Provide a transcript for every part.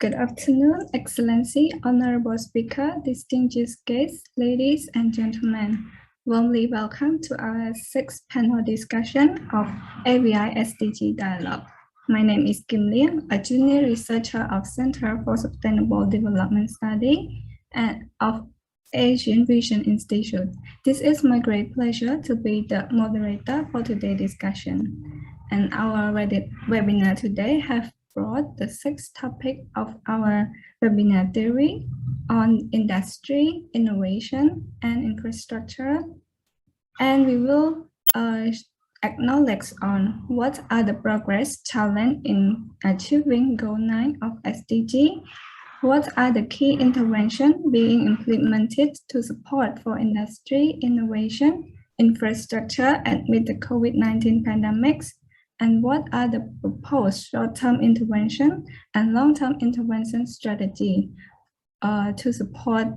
Good afternoon, Excellency, Honorable Speaker, distinguished guests, ladies and gentlemen. Warmly welcome to our sixth panel discussion of AVI SDG Dialogue. My name is Kim Liang, a junior researcher of Center for Sustainable Development Study and of Asian Vision Institute. This is my great pleasure to be the moderator for today's discussion. And our webinar today have brought the sixth topic of our webinar theory on industry, innovation, and infrastructure. And we will acknowledge on what are the progress challenge in achieving Goal 9 of SDG, what are the key interventions being implemented to support for industry, innovation, infrastructure amid the COVID-19 pandemics, and what are the proposed short-term intervention and long-term intervention strategy to support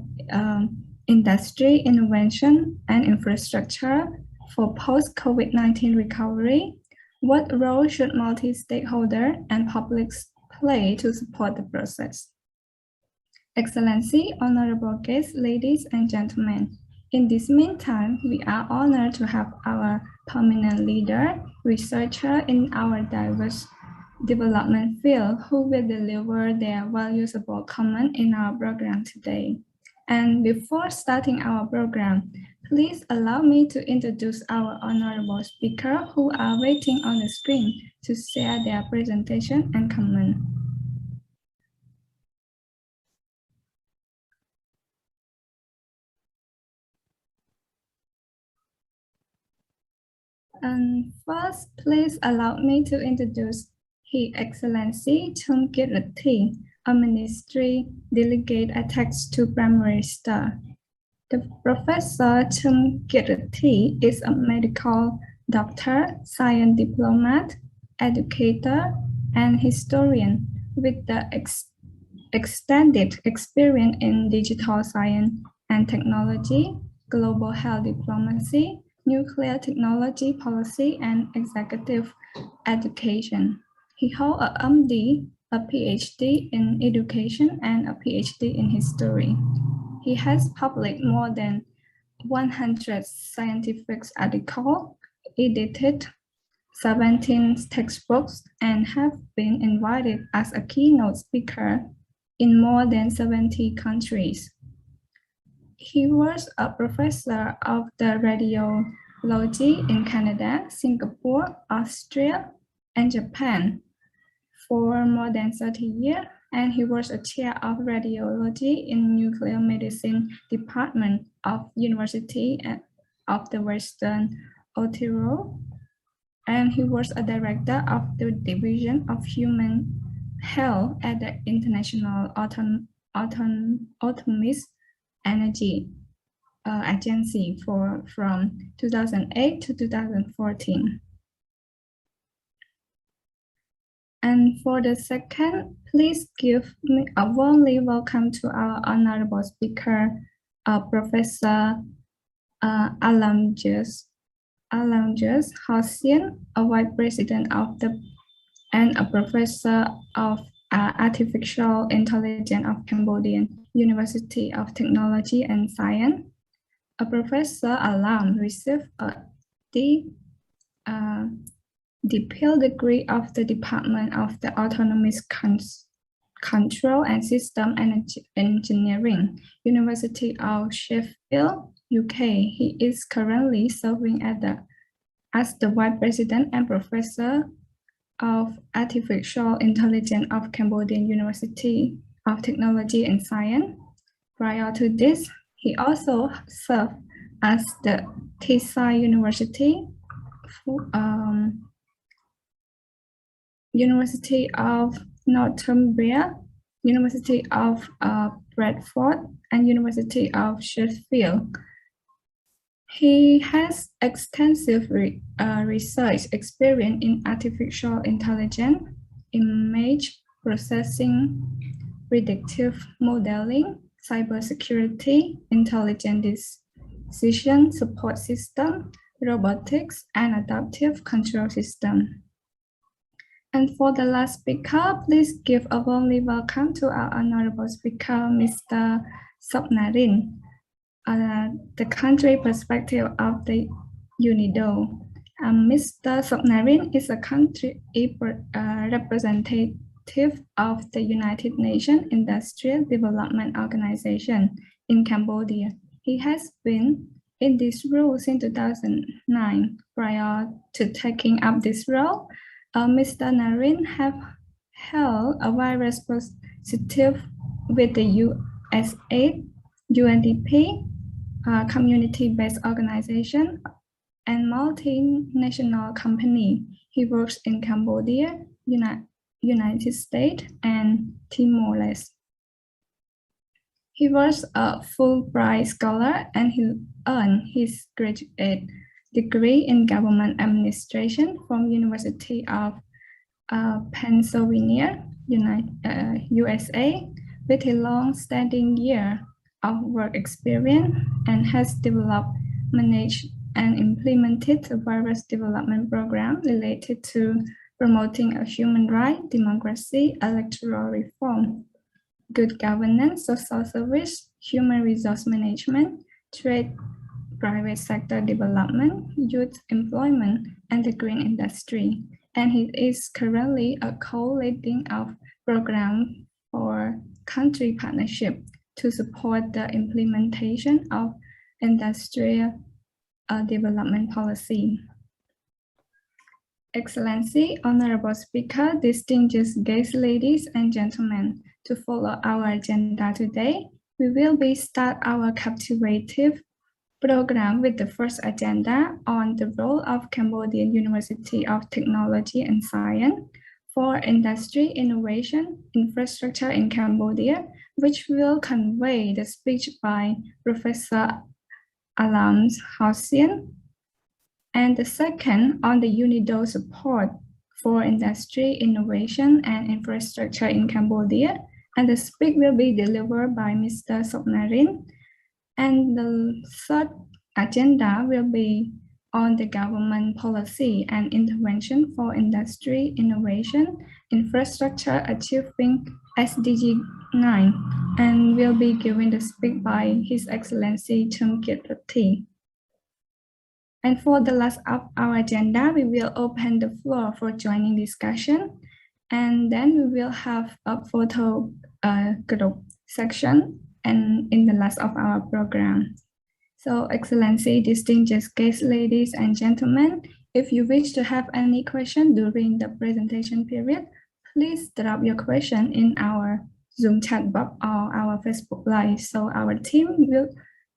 industry, innovation, and infrastructure for post-COVID-19 recovery? What role should multi-stakeholder and publics play to support the process? Excellency, honorable guests, ladies and gentlemen, in this meantime, we are honored to have our prominent leader, researcher in our diverse development field who will deliver their valuable comment in our program today. And before starting our program, please allow me to introduce our honorable speaker who are waiting on the screen to share their presentation and comment. And first, please allow me to introduce His Excellency Chung Kirti, a ministry delegate attached to Prime Minister. The Professor Chung Kirti is a medical doctor, science diplomat, educator, and historian with the extended experience in digital science and technology, global health diplomacy, nuclear technology policy, and executive education. He holds a MD, a PhD in education, and a PhD in history. He has published more than 100 scientific articles, edited 17 textbooks, and have been invited as a keynote speaker in more than 70 countries. He was a professor of the radiology in Canada, Singapore, Austria, and Japan for more than 30 years, and he was a chair of radiology in nuclear medicine department of University of the Western Ontario, and he was a director of the Division of Human Health at the International Atomic Energy Agency from 2008 to 2014. And for the second, please give me a warmly welcome to our honorable speaker, Professor Alamjus Hossein, a vice president of and a professor of Artificial Intelligence of Cambodian University of Technology and Science. A Professor Alam received the Pell degree of the Department of the Autonomous Control and System Engineering, University of Sheffield, UK. He is currently serving as the Vice President and Professor of Artificial Intelligence of Cambodian University of Technology and Science. Prior to this, he also served as the Tisai University of Northumbria, University of Bradford, and University of Sheffield. He has extensive research experience in artificial intelligence, image processing, predictive modeling, cybersecurity, intelligent decision support system, robotics, and adaptive control system. And for the last speaker, please give a warmly welcome to our honorable speaker, Mr. Sopnarin, the country perspective of the UNIDO. Mr. Sopnarin is a country representative of the United Nations Industrial Development Organization in Cambodia. He has been in this role since 2009. Prior to taking up this role, Mr. Narin have held a wide representative with the USA, UNDP, community-based organization, and multinational company. He works in Cambodia, United States, and Timor-Leste. He was a Fulbright scholar and he earned his graduate degree in government administration from University of Pennsylvania, USA, with a long-standing year of work experience and has developed, managed, and implemented various development programs related to promoting a human right, democracy, electoral reform, good governance, social service, human resource management, trade, private sector development, youth employment, and the green industry. And he is currently a co-leading of program for country partnership to support the implementation of industrial development policy. Excellency, Honorable Speaker, distinguished guests, ladies and gentlemen, to follow our agenda today, we will start our captivative program with the first agenda on the role of Cambodian University of Technology and Science for industry, innovation, infrastructure in Cambodia, which will convey the speech by Professor Alam Hossein. And the second on the UNIDO support for industry, innovation, and infrastructure in Cambodia. And the speech will be delivered by Mr. Sopnarin. And the third agenda will be on the government policy and intervention for industry, innovation, infrastructure achieving SDG 9, and will be given the speech by His Excellency Chumkit Patti. And for the last of our agenda, we will open the floor for joining discussion. And then we will have a photo group section and in the last of our program. So Excellency, distinguished guests, ladies and gentlemen, if you wish to have any question during the presentation period, please drop your question in our Zoom chat box or our Facebook Live. So our team will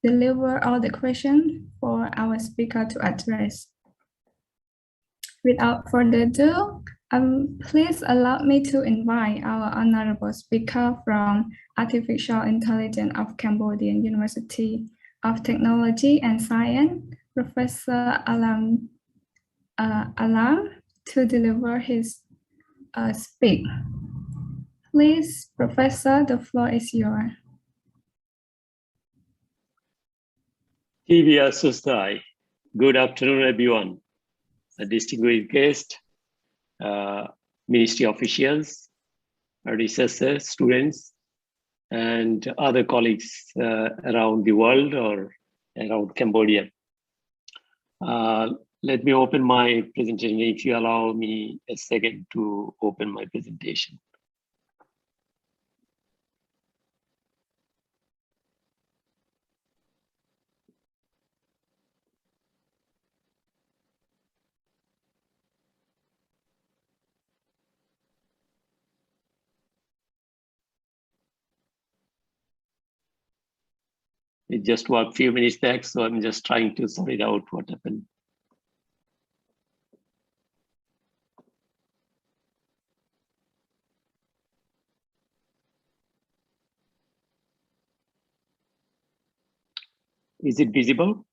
deliver all the questions for our speaker to address. Without further ado, please allow me to invite our honorable speaker from Artificial Intelligence of Cambodian University of Technology and Science, Professor Alam, to deliver his speech. Please, Professor, the floor is yours. Divya Sustai, good afternoon, everyone. A distinguished guest, ministry officials, researchers, students, and other colleagues around the world or around Cambodia. Let me open my presentation if you allow me a second to open my presentation. It just worked a few minutes back, so I'm just trying to sort it out what happened. Is it visible?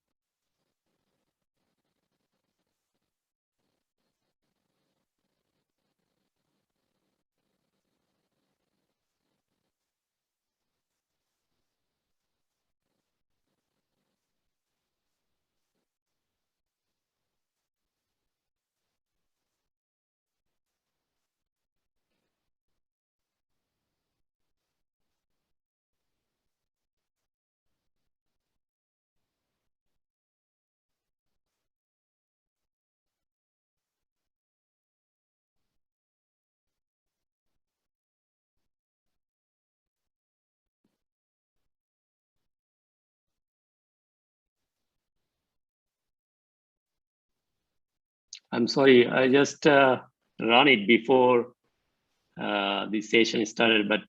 I'm sorry, I just ran it before the session started, but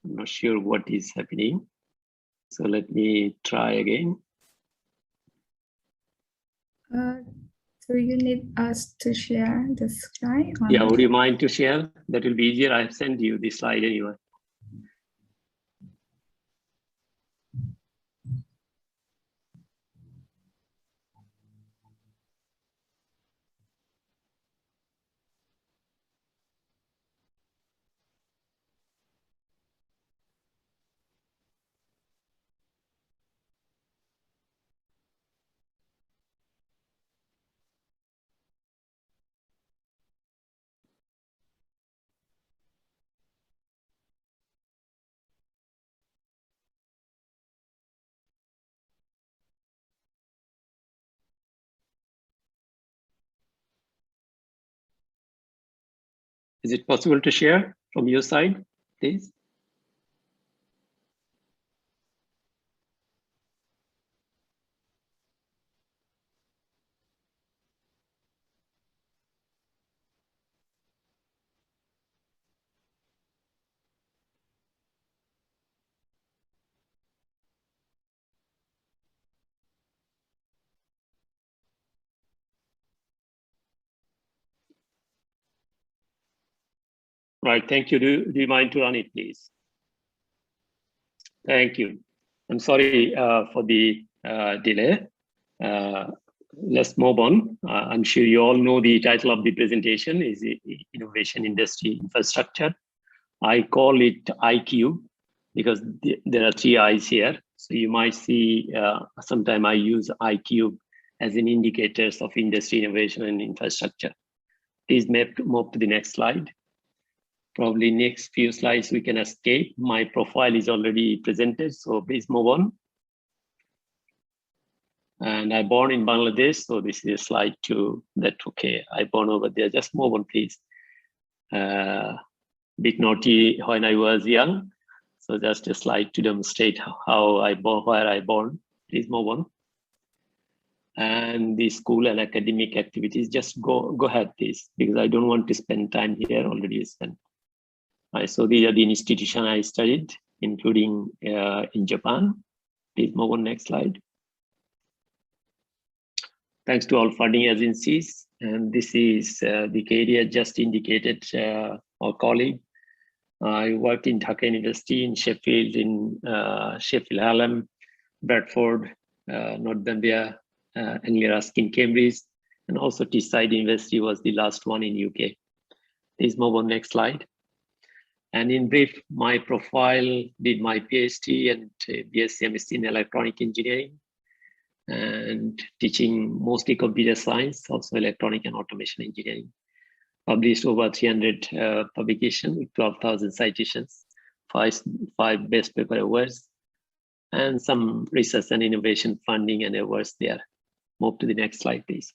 I'm not sure what is happening. So let me try again. Do you need us to share the slide? Yeah, would you mind to share? That will be easier. I've sent you the slide anyway. Is it possible to share from your side, please? Right, thank you. Do you mind to run it, please? Thank you. I'm sorry for the delay. Let's move on. I'm sure you all know the title of the presentation is Innovation Industry Infrastructure. I call it IQ because there are 3 I's here. So you might see sometime I use IQ as an indicators of industry innovation and infrastructure. Please move to the next slide. Probably next few slides we can escape. My profile is already presented, so please move on. And I born in Bangladesh, so this is slide 2. That's okay. I born over there. Just move on, please. Bit naughty when I was young, so just a slide to demonstrate how I born, where I born. Please move on. And the school and academic activities, just go ahead, please, because I don't want to spend time here. Already spent. So these are the institutions I studied, including in Japan. Please move on, next slide. Thanks to all funding agencies. And this is the career just indicated our colleague. I worked in Dhaka University, in Sheffield, in Sheffield Hallam, Bradford, Northumbria, Anglia Ruskin, Cambridge, and also Teesside University was the last one in UK. Please move on, next slide. And in brief, my profile, did my PhD and BSc MSc in electronic engineering and teaching mostly computer science, also electronic and automation engineering. Published over 300 publications with 12,000 citations, five best paper awards, and some research and innovation funding and awards there. Move to the next slide, please.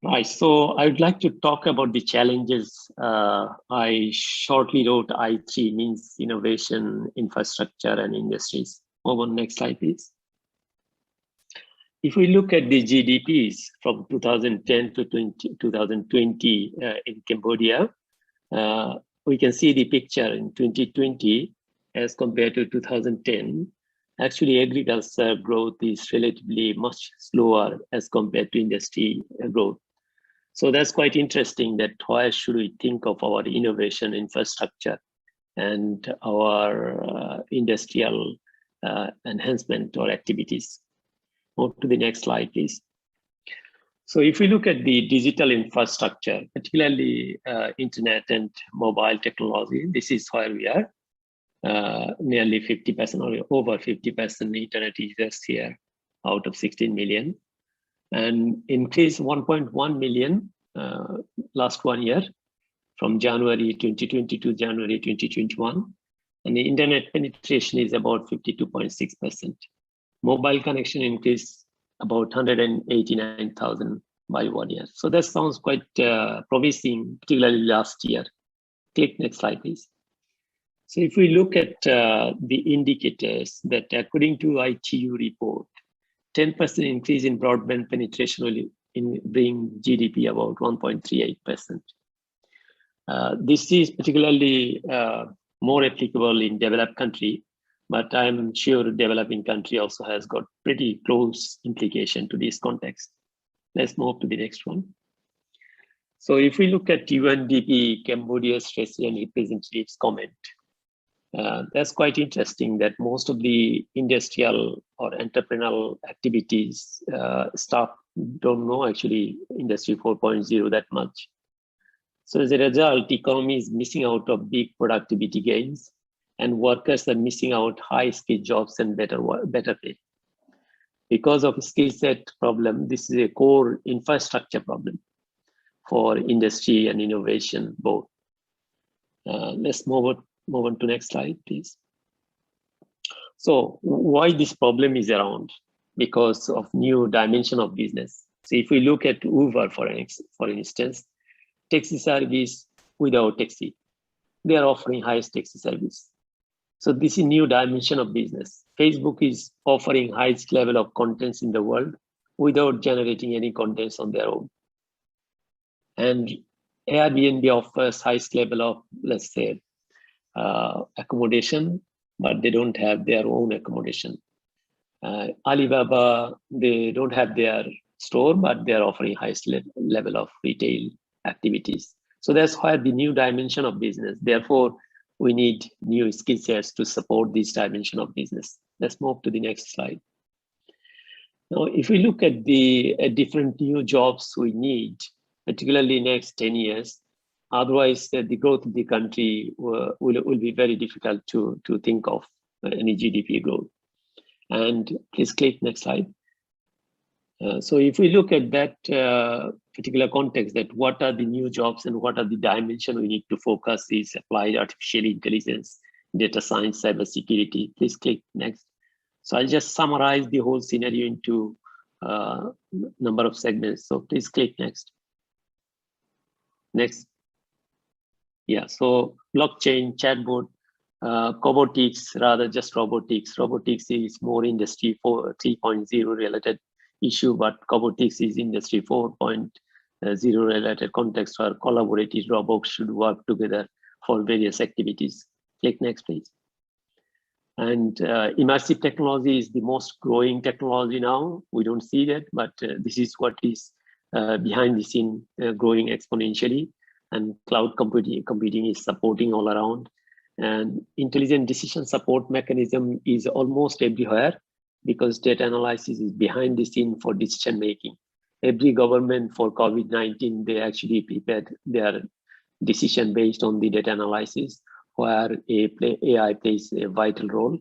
Right, so I would like to talk about the challenges. I shortly wrote I3, means innovation, infrastructure, and industries. Move on, next slide, please. If we look at the GDPs from 2010 to 2020 in Cambodia, we can see the picture in 2020 as compared to 2010. Actually, agriculture growth is relatively much slower as compared to industry growth. So that's quite interesting that why should we think of our innovation infrastructure and our industrial enhancement or activities. Move to the next slide, please. So if we look at the digital infrastructure, particularly internet and mobile technology, this is where we are. Nearly 50% or over 50% internet users here out of 16 million. And increased 1.1 million last 1 year from January 2020 to January 2021. And the internet penetration is about 52.6%. Mobile connection increased about 189,000 by 1 year. So that sounds quite promising, particularly last year. Click next slide, please. So if we look at the indicators that according to ITU report, 10% increase in broadband penetration in bring GDP about 1.38%. This is particularly more applicable in developed country, but I'm sure developing country also has got pretty close implication to this context. Let's move to the next one. So if we look at UNDP Cambodia's resident representative's comment, that's quite interesting that most of the industrial or entrepreneurial activities staff don't know actually Industry 4.0 that much. So as a result, economy is missing out of big productivity gains, and workers are missing out high-skilled jobs and better pay. Because of skill set problem, this is a core infrastructure problem for industry and innovation both. Let's move on to next slide, please. So why this problem is around? Because of new dimension of business. So if we look at Uber, for instance, taxi service without taxi, they are offering highest taxi service. So this is new dimension of business. Facebook is offering highest level of contents in the world without generating any contents on their own. And Airbnb offers highest level of, let's say, accommodation, but they don't have their own accommodation. Alibaba, they don't have their store, but they're offering highest level of retail activities. So that's why the new dimension of business. Therefore, we need new skill sets to support this dimension of business. Let's move to the next slide. Now, if we look at the different new jobs we need, particularly next 10 years, otherwise the growth of the country will be very difficult to think of any GDP growth. And please click next slide. So if we look at that particular context, that what are the new jobs and what are the dimensions we need to focus is applied artificial intelligence, data science, cybersecurity. Please click next. So I'll just summarize the whole scenario into number of segments. So please click next. Next. Yeah, so blockchain, chatbot, cobotics, rather just robotics. Robotics is more Industry 3.0 related issue, but cobotics is Industry 4.0 related context where collaborative robots should work together for various activities. Click next, please. And immersive technology is the most growing technology now. We don't see that, but this is what is behind the scene growing exponentially. And cloud computing is supporting all around. And intelligent decision support mechanism is almost everywhere because data analysis is behind the scene for decision making. Every government for COVID-19, they actually prepared their decision based on the data analysis, where AI plays a vital role.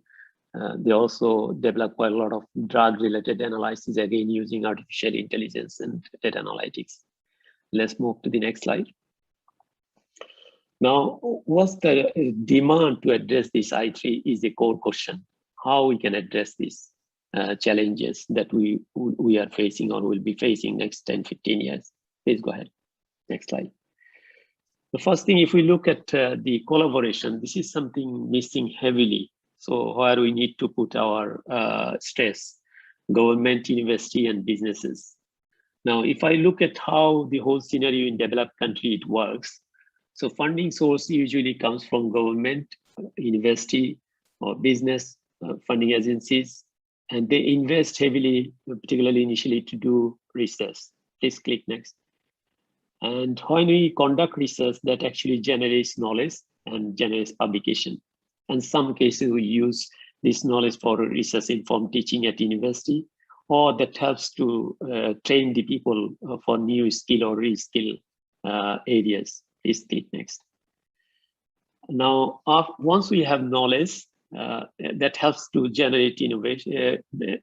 They also develop quite a lot of drug-related analysis, again, using artificial intelligence and data analytics. Let's move to the next slide. Now, what's the demand to address this I3 is the core question. How we can address these challenges that we are facing or will be facing next 10, 15 years. Please go ahead. Next slide. The first thing, if we look at the collaboration, this is something missing heavily. So where we need to put our stress, government, university, and businesses. Now, if I look at how the whole scenario in developed country it works, so funding source usually comes from government, university, or business funding agencies, and they invest heavily, particularly initially, to do research. Please click next. And when we conduct research, that actually generates knowledge and generates publication. In some cases, we use this knowledge for research-informed teaching at university, or that helps to train the people for new skill or reskill areas. Please click next. Now, once we have knowledge, that helps to generate innovation,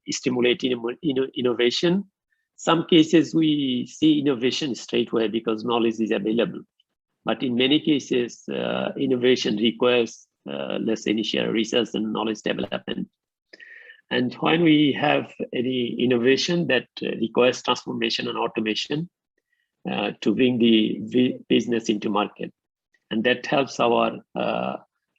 stimulate innovation. Some cases we see innovation straight away because knowledge is available. But in many cases, innovation requires, let's say, initial research and knowledge development. And when we have any innovation that requires transformation and automation to bring the business into market. And that helps our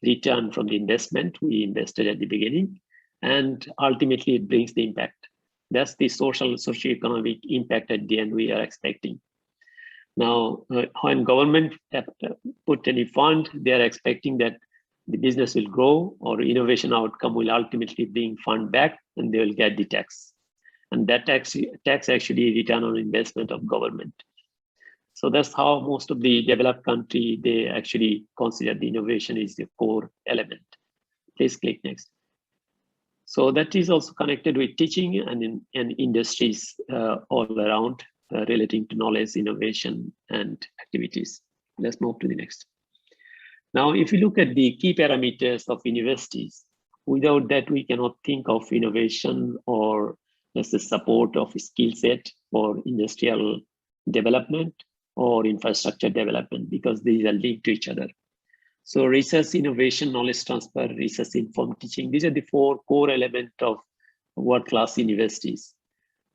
return from the investment we invested at the beginning. And ultimately, it brings the impact. That's the socio-economic impact at the end we are expecting. Now, when government put any fund, they are expecting that the business will grow or innovation outcome will ultimately bring fund back and they will get the tax. And that tax actually return on investment of government. So that's how most of the developed country, they actually consider the innovation is the core element. Please click next. So that is also connected with teaching and industries all around relating to knowledge, innovation, and activities. Let's move to the next. Now, if you look at the key parameters of universities, without that, we cannot think of innovation or let's say support of skill set for industrial development or infrastructure development, because these are linked to each other. So research, innovation, knowledge transfer, research informed teaching, these are the four core elements of world-class universities.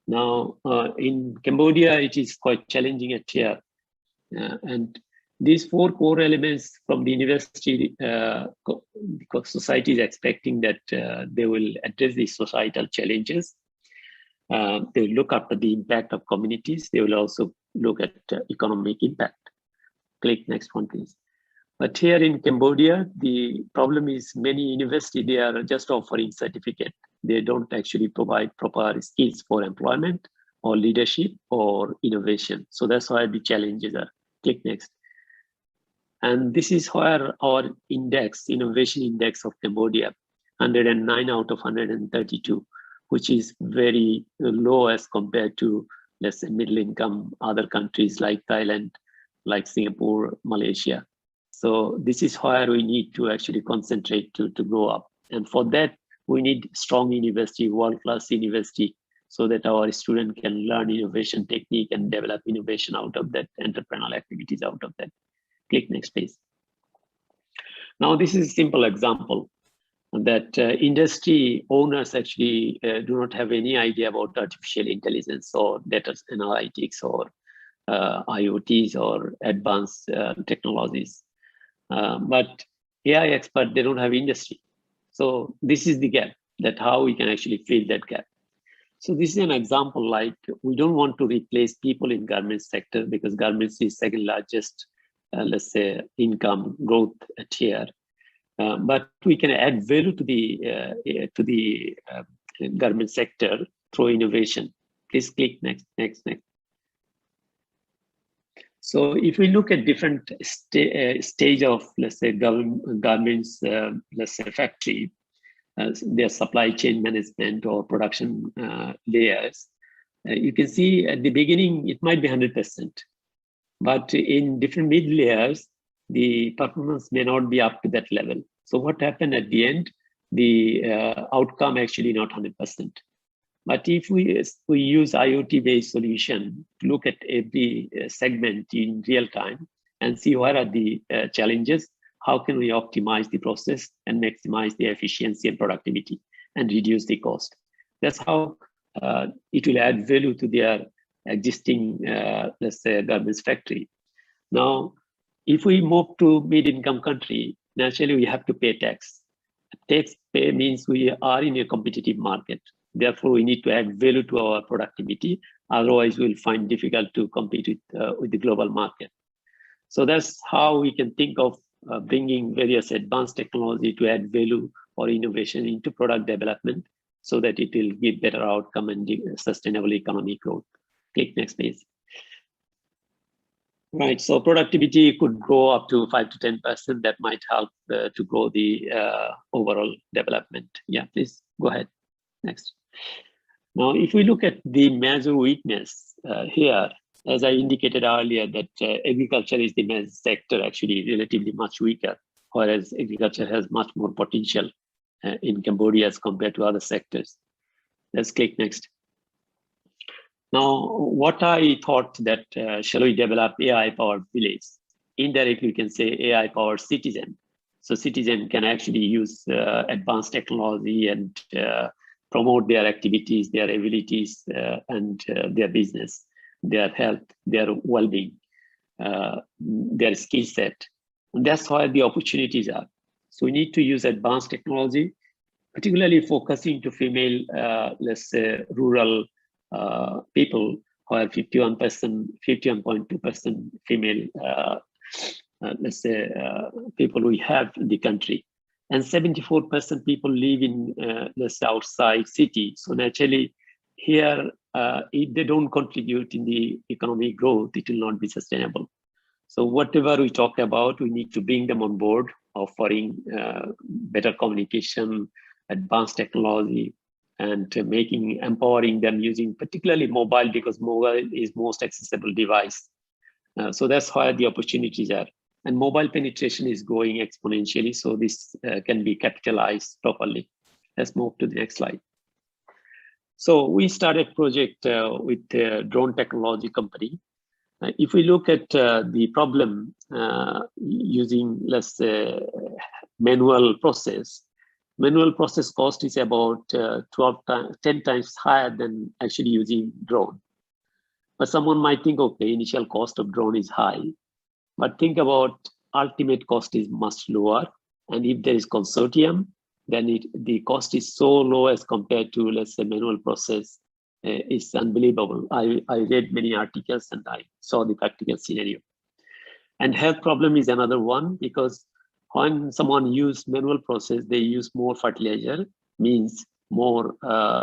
Now, in Cambodia, it is quite challenging at here. And these four core elements from the university, because society is expecting that they will address these societal challenges. They will look after the impact of communities. They will also look at economic impact. Click next one, please. But here in Cambodia, the problem is many universities, they are just offering certificate. They don't actually provide proper skills for employment or leadership or innovation. So that's why the challenges are. Click next. And this is where our index, innovation index of Cambodia, 109 out of 132, which is very low as compared to, let's say, middle income other countries like Thailand, like Singapore, Malaysia. So this is where we need to actually concentrate to grow up. And for that, we need strong university, world-class university, so that our students can learn innovation technique and develop innovation out of that, entrepreneurial activities out of that. Click next, please. Now, this is a simple example that industry owners actually do not have any idea about artificial intelligence or data analytics or IoTs or advanced technologies. But AI experts, they don't have industry. So this is the gap, that how we can actually fill that gap. So this is an example, like we don't want to replace people in garment sector because garments is second largest, let's say, income growth at here. But we can add value to the garment sector through innovation. Please click next. So if we look at different stage of, let's say, garments, let's say factory, their supply chain management or production layers, you can see at the beginning, it might be 100%. But in different mid layers, the performance may not be up to that level. So what happened at the end, the outcome actually not 100%. But if we use IoT-based solution to look at every segment in real time and see what are the challenges, how can we optimize the process and maximize the efficiency and productivity and reduce the cost. That's how it will add value to their existing, let's say, garments factory. Now, if we move to mid-income country, naturally we have to pay tax. Tax pay means we are in a competitive market. Therefore, we need to add value to our productivity. Otherwise, we'll find difficult to compete with the global market. So that's how we can think of bringing various advanced technology to add value or innovation into product development so that it will give better outcome and sustainable economic growth. Click next, please. Right, so productivity could grow up to 5 to 10%. That might help to grow the overall development. Yeah, please go ahead. Next. Now, if we look at the major weakness here, as I indicated earlier, that agriculture is the major sector, actually relatively much weaker, whereas agriculture has much more potential in Cambodia as compared to other sectors. Let's click next. Now, what I thought that shall we develop AI-powered village? Indirectly, we can say AI-powered citizen. So citizen can actually use advanced technology and promote their activities, their abilities, and their business, their health, their well-being, their skill set. And that's why the opportunities are. So we need to use advanced technology particularly focusing to female, let's say, rural people who are 51.2% female, let's say, people we have in the country. And 74% people live in, let's say, outside city. So naturally, here, if they don't contribute in the economic growth, it will not be sustainable. So whatever we talk about, we need to bring them on board, offering better communication, advanced technology, and empowering them using particularly mobile, because mobile is most accessible device. So that's where the opportunities are. And mobile penetration is growing exponentially, so this can be capitalized properly. Let's move to the next slide. So we started project with a drone technology company. If we look at the problem using, let's say, manual process cost is about 10 times higher than actually using drone. But someone might think, okay, initial cost of drone is high, but think about ultimate cost is much lower. And if there is consortium, then the cost is so low as compared to, let's say, manual process. It's unbelievable. I read many articles and I saw the practical scenario. And health problem is another one, because when someone use manual process, they use more fertilizer, means more,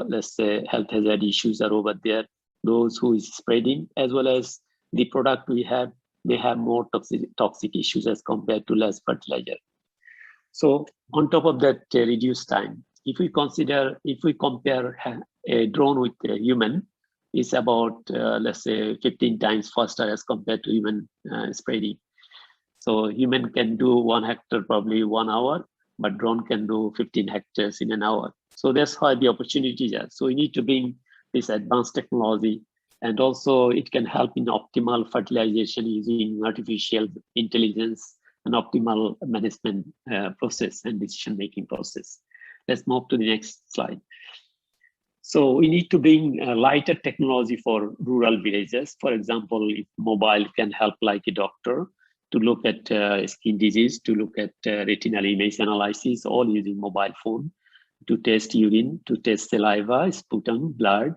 let's say, health hazard issues are over there. Those who is spreading, as well as the product we have may have more toxic issues as compared to less fertilizer. So on top of that, reduced time. If we compare a drone with a human, it's about, let's say, 15 times faster as compared to human spreading. So human can do 1 hectare probably 1 hour, but drone can do 15 hectares in an hour. So that's why the opportunities are. So we need to bring this advanced technology, and also it can help in optimal fertilization using artificial intelligence and optimal management process and decision-making process. Let's move to the next slide. So we need to bring lighter technology for rural villages. For example, if mobile can help like a doctor to look at skin disease, to look at retinal image analysis, all using mobile phone, to test urine, to test saliva, sputum, blood.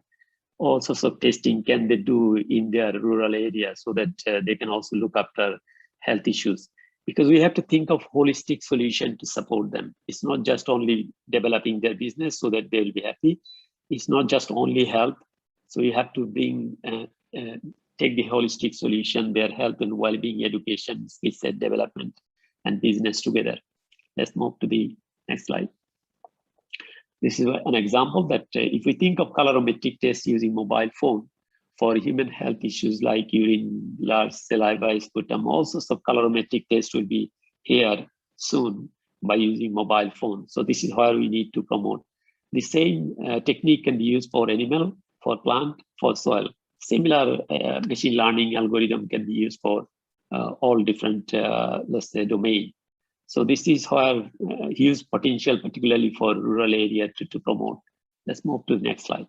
All sorts of testing can they do in their rural area, so that they can also look after health issues. Because we have to think of holistic solution to support them. It's not just only developing their business so that they will be happy. It's not just only health. So you have to bring, take the holistic solution, their health and well-being, education, skill set development, and business together. Let's move to the next slide. This is an example that if we think of colorimetric tests using mobile phone for human health issues like urine, blood, saliva, sputum, all sorts of colorimetric tests will be here soon by using mobile phone. So this is where we need to promote. The same technique can be used for animal, for plant, for soil. Similar machine learning algorithm can be used for all different, let's say, domain. So this is where huge potential, particularly for rural area, to promote. Let's move to the next slide.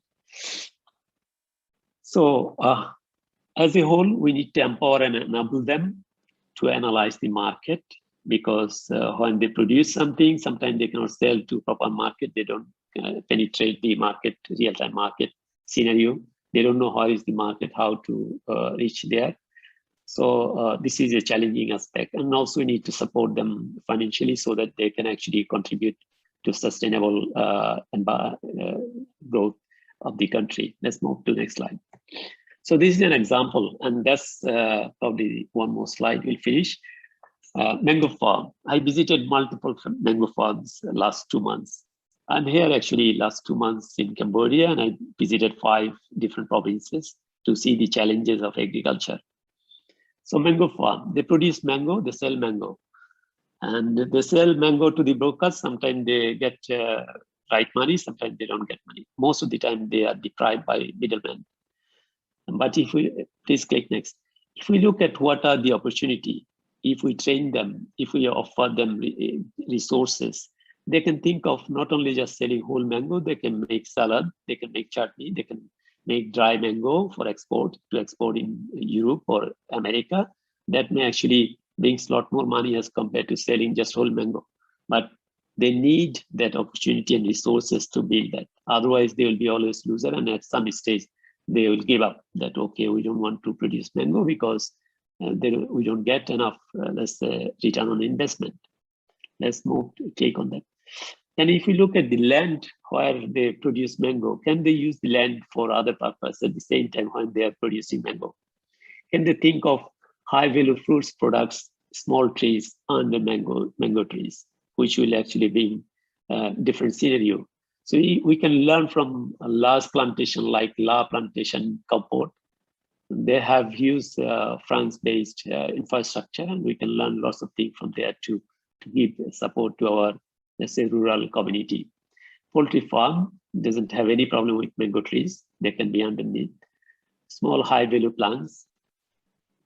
So as a whole, we need to empower and enable them to analyze the market, because when they produce something, sometimes they cannot sell to proper market. They don't penetrate the market, real-time market scenario. They don't know how is the market, how to reach there. So this is a challenging aspect, and also we need to support them financially so that they can actually contribute to sustainable growth of the country. Let's move to the next slide. So this is an example, and that's probably one more slide we'll finish. Mango farm. I visited multiple mango farms last 2 months. I'm here actually last 2 months in Cambodia, and I visited 5 different provinces to see the challenges of agriculture. So mango farm, they produce mango, they sell mango. And they sell mango to the brokers. Sometimes they get right money, sometimes they don't get money. Most of the time they are deprived by middlemen. But if we, please click next. If we look at what are the opportunity, if we train them, if we offer them resources, they can think of not only just selling whole mango, they can make salad, they can make chutney, they can make dry mango for export, to export in Europe or America. That may actually brings a lot more money as compared to selling just whole mango. But they need that opportunity and resources to build that. Otherwise, they will be always loser, and at some stage, they will give up that, okay, we don't want to produce mango because we don't get enough, let's say, return on investment. Let's move to take on that. And if you look at the land where they produce mango, can they use the land for other purpose at the same time when they are producing mango? Can they think of high value fruits products, small trees under mango trees, which will actually be a different scenario? So we can learn from a large plantation like La Plantation Comport. They have used France-based infrastructure, and we can learn lots of things from there to give support to our, let's say, rural community. Poultry farm doesn't have any problem with mango trees. They can be underneath. Small high-value plants,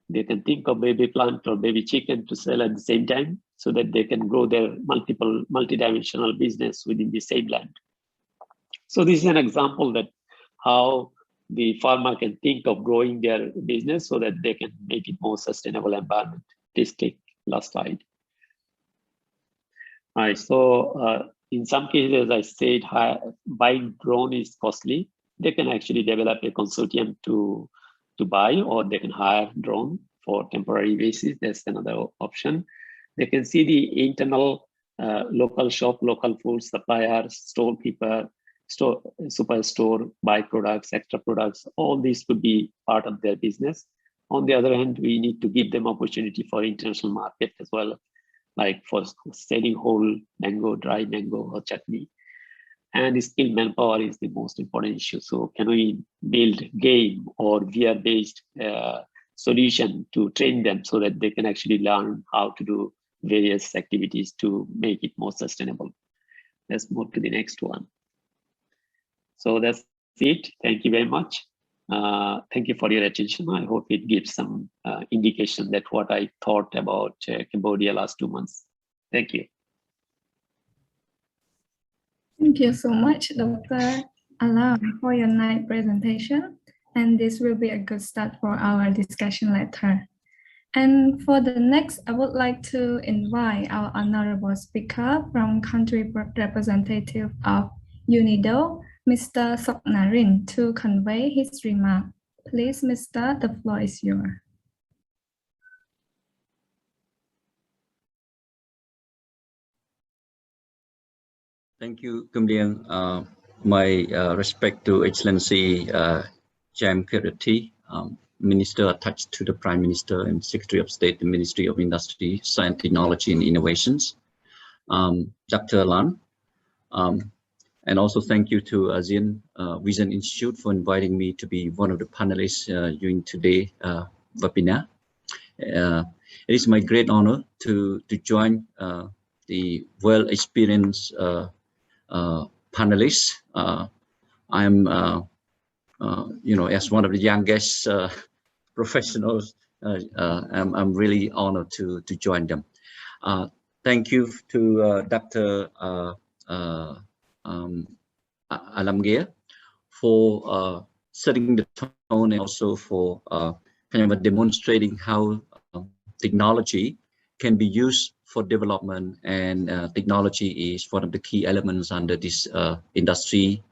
they can think of baby plant or baby chicken to sell at the same time so that they can grow their multidimensional business within the same land. So this is an example that how the farmer can think of growing their business so that they can make it more sustainable environment. Please take last slide. All right, so in some cases, as I said, buying drone is costly. They can actually develop a consortium to buy, or they can hire drone for temporary basis. That's another option. They can see the internal local shop, local food suppliers, storekeeper, superstore, buy products, extra products. All these could be part of their business. On the other hand, we need to give them opportunity for international market as well, like for selling whole mango, dry mango, or chutney. And skilled manpower is the most important issue. So can we build game or VR-based solution to train them so that they can actually learn how to do various activities to make it more sustainable? Let's move to the next one. So that's it. Thank you very much. Thank you for your attention. I hope it gives some indication that what I thought about Cambodia last 2 months. Thank you. Thank you so much, Dr. Alam, for your nice presentation. And this will be a good start for our discussion later. And for the next, I would like to invite our honorable speaker from country representative of UNIDO, Mr. Soknarin, to convey his remark. Please, Mr. The floor is yours. Thank you, Khun Liang. My respect to Excellency Jam Kirati, Minister attached to the Prime Minister and Secretary of State, the Ministry of Industry, Science, Technology and Innovations, Dr. Lan, and also thank you to ASEAN Vision Institute for inviting me to be one of the panelists during today's webinar. It is my great honor to join the well-experienced panelists. I'm, as one of the youngest professionals, I'm really honored to join them. Thank you to Dr. Alamgir for setting the tone and also for kind of demonstrating how technology can be used for development, and technology is one of the key elements under this industry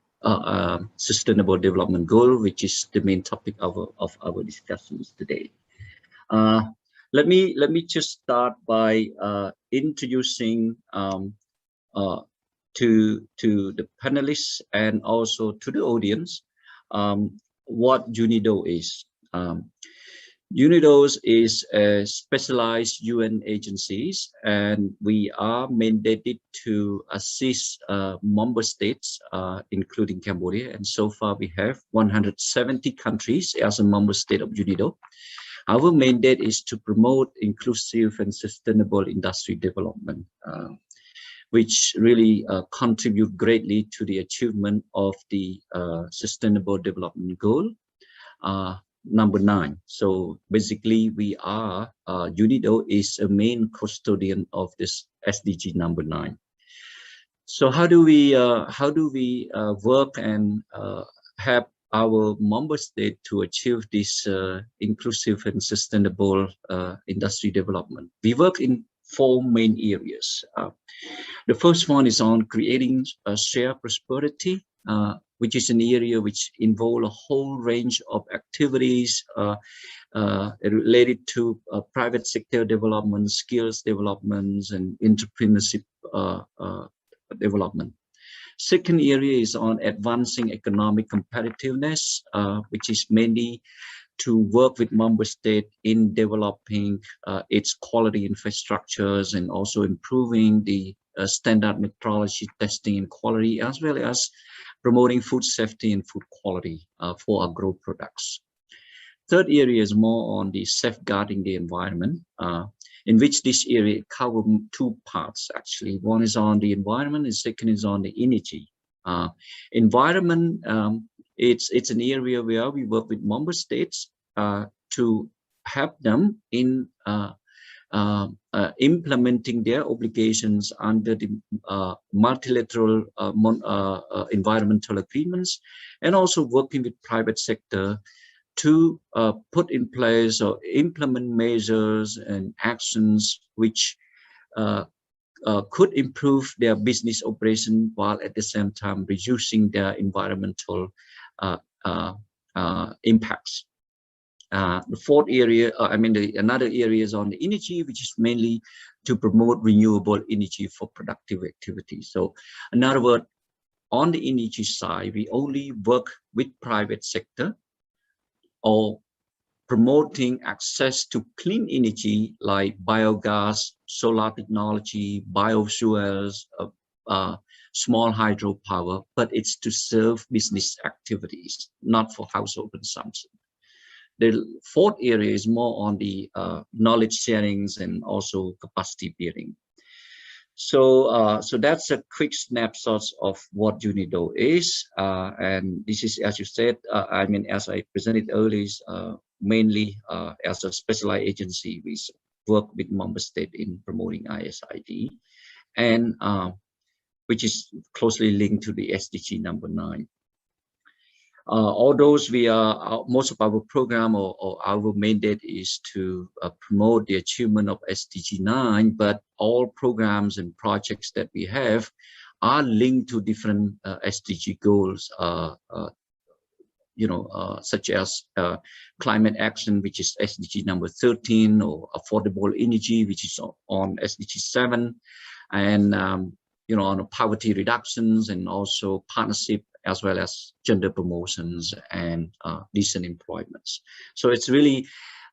sustainable development goal, which is the main topic of our discussions today. Let me just start by introducing to the panelists and also to the audience what UNIDO is. UNIDO is a specialized UN agencies, and we are mandated to assist member states, including Cambodia. And so far, we have 170 countries as a member state of UNIDO. Our mandate is to promote inclusive and sustainable industry development, which really contribute greatly to the achievement of the Sustainable Development Goal. Number 9. So basically, we are UNIDO is a main custodian of this SDG number 9. So how do we work and help our member state to achieve this inclusive and sustainable industry development? We work in four main areas. The first one is on creating a shared prosperity, which is an area which involves a whole range of activities related to private sector development, skills developments, and entrepreneurship development. Second area is on advancing economic competitiveness, which is mainly to work with member state in developing its quality infrastructures and also improving the standard metrology testing and quality, as well as promoting food safety and food quality for agro products. Third area is more on the safeguarding the environment, in which this area covers two parts actually. One is on the environment, and second is on the energy. Environment, it's an area where we work with member states to help them in implementing their obligations under the multilateral environmental agreements, and also working with private sector to put in place or implement measures and actions which could improve their business operation while at the same time reducing their environmental impacts. The fourth area, another area is on the energy, which is mainly to promote renewable energy for productive activities. So in other words, on the energy side, we only work with private sector or promoting access to clean energy like biogas, solar technology, biofuels, small hydropower, but it's to serve business activities, not for household consumption. The fourth area is more on the knowledge sharings and also capacity building. So, so that's a quick snapshot of what UNIDO is, and this is, as you said, as I presented earlier, mainly as a specialized agency, we work with member state in promoting ISID, and which is closely linked to the SDG number 9. Although we are, most of our program or our mandate is to promote the achievement of SDG 9, but all programs and projects that we have are linked to different SDG goals, such as climate action, which is SDG number 13, or affordable energy, which is on SDG 7, and on poverty reductions, and also partnership, as well as gender promotions and decent employments. So it's really,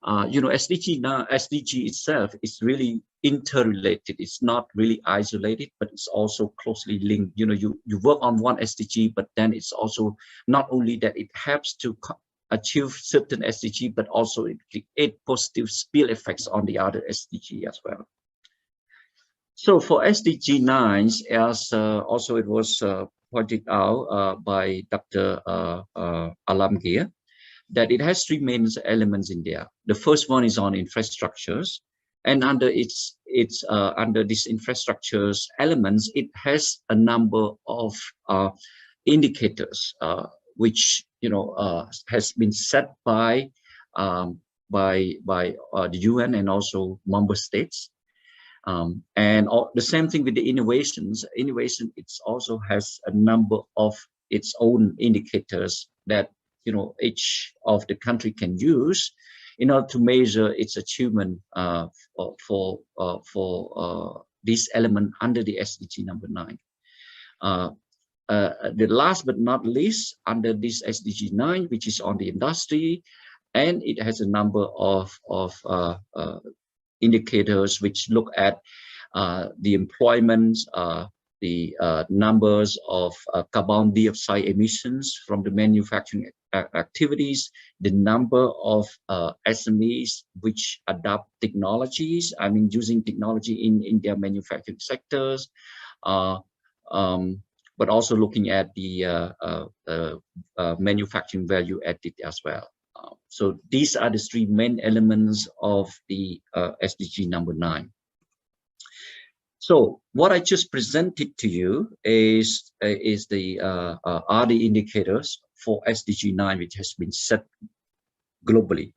SDG itself is really interrelated. It's not really isolated, but it's also closely linked. You work on one SDG, but then it's also not only that it helps to achieve certain SDG, but also it creates positive spill effects on the other SDG as well. So for SDG 9, as also it was pointed out by Dr. Alamgir, that it has three main elements in there. The first one is on infrastructures, and under under these infrastructures elements, it has a number of indicators which has been set by the UN and also member states. And the same thing with the innovations. Innovation, it also has a number of its own indicators that each of the country can use in order to measure its achievement for this element under the SDG number 9. The last but not least, under this SDG 9, which is on the industry, and it has a number of indicators which look at the employment, the numbers of carbon dioxide emissions from the manufacturing activities, the number of SMEs which adopt technologies, using technology in their manufacturing sectors, but also looking at the manufacturing value added as well. So these are the three main elements of the SDG number 9. So what I just presented to you is the are the indicators for SDG 9, which has been set globally,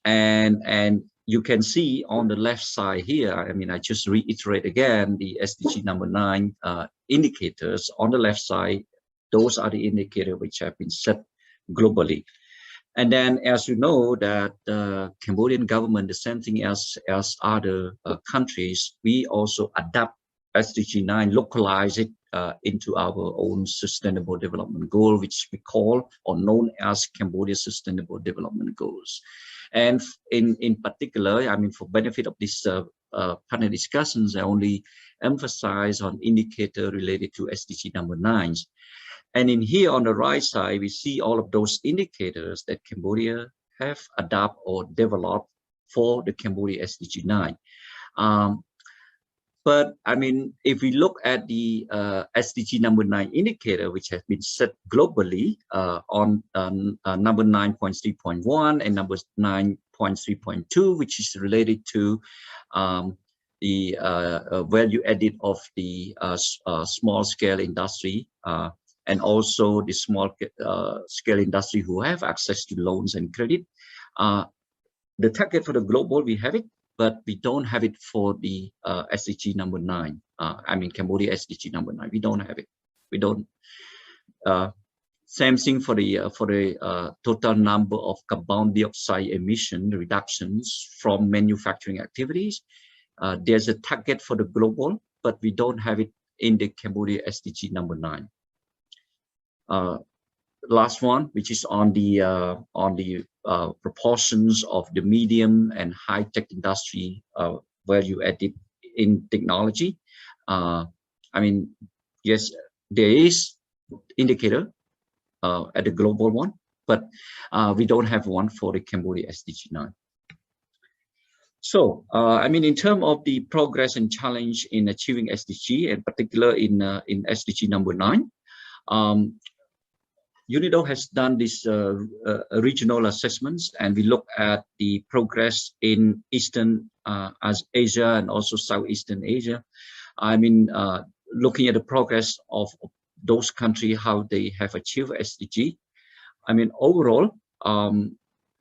and you can see on the left side here, I mean, I just reiterate again, the SDG number 9 indicators on the left side, those are the indicators which have been set globally. And then, as you know, that the Cambodian government, the same thing as other countries, we also adapt SDG 9, localize it into our own sustainable development goal, which we call or known as Cambodia Sustainable Development Goals. And in particular, I mean, for benefit of this panel discussions, I only emphasize on indicator related to SDG number 9. And in here on the right side, we see all of those indicators that Cambodia have adopted or developed for the Cambodia SDG 9. But I mean, if we look at the SDG number 9 indicator, which has been set globally on number 9.3.1 and number 9.3.2, which is related to the value added of the small scale industry and also the small scale industry who have access to loans and credit. The target for the global, we have it, but we don't have it for the SDG number 9. I mean, Cambodia SDG number 9. We don't have it. We don't. Same thing for the total number of carbon dioxide emission reductions from manufacturing activities. There's a target for the global, but we don't have it in the Cambodia SDG number 9. Last one, which is on the proportions of the medium and high tech industry value added in technology. I mean, yes, there is indicator at the global one, but we don't have one for the Cambodia SDG 9. So, I mean, in terms of the progress and challenge in achieving SDG, in particular in SDG number 9, UNIDO has done this regional assessments, and we look at the progress in Eastern as Asia and also Southeastern Asia. I mean, looking at the progress of those countries, how they have achieved SDG. I mean, overall,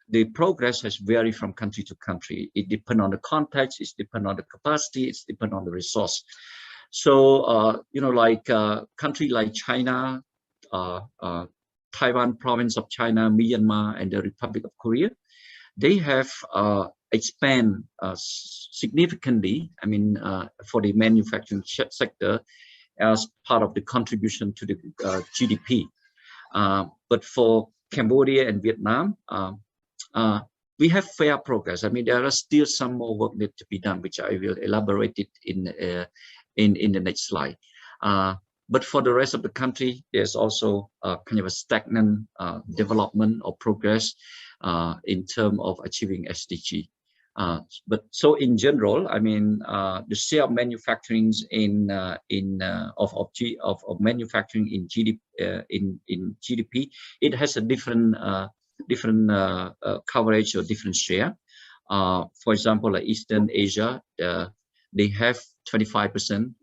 the progress has varied from country to country. It depends on the context, it depends on the capacity, it depends on the resource. So, you know, like country like China, Taiwan province of China, Myanmar, and the Republic of Korea, they have expanded significantly, I mean, for the manufacturing sector as part of the contribution to the GDP. But for Cambodia and Vietnam, we have fair progress. I mean, there are still some more work need to be done, which I will elaborate it in the next slide. But for the rest of the country, there's also kind of a stagnant development or progress in terms of achieving SDG. But so in general, I mean, the share of manufacturing of manufacturing in GDP, it has a different coverage or different share. For example, like Eastern Asia, they have 25%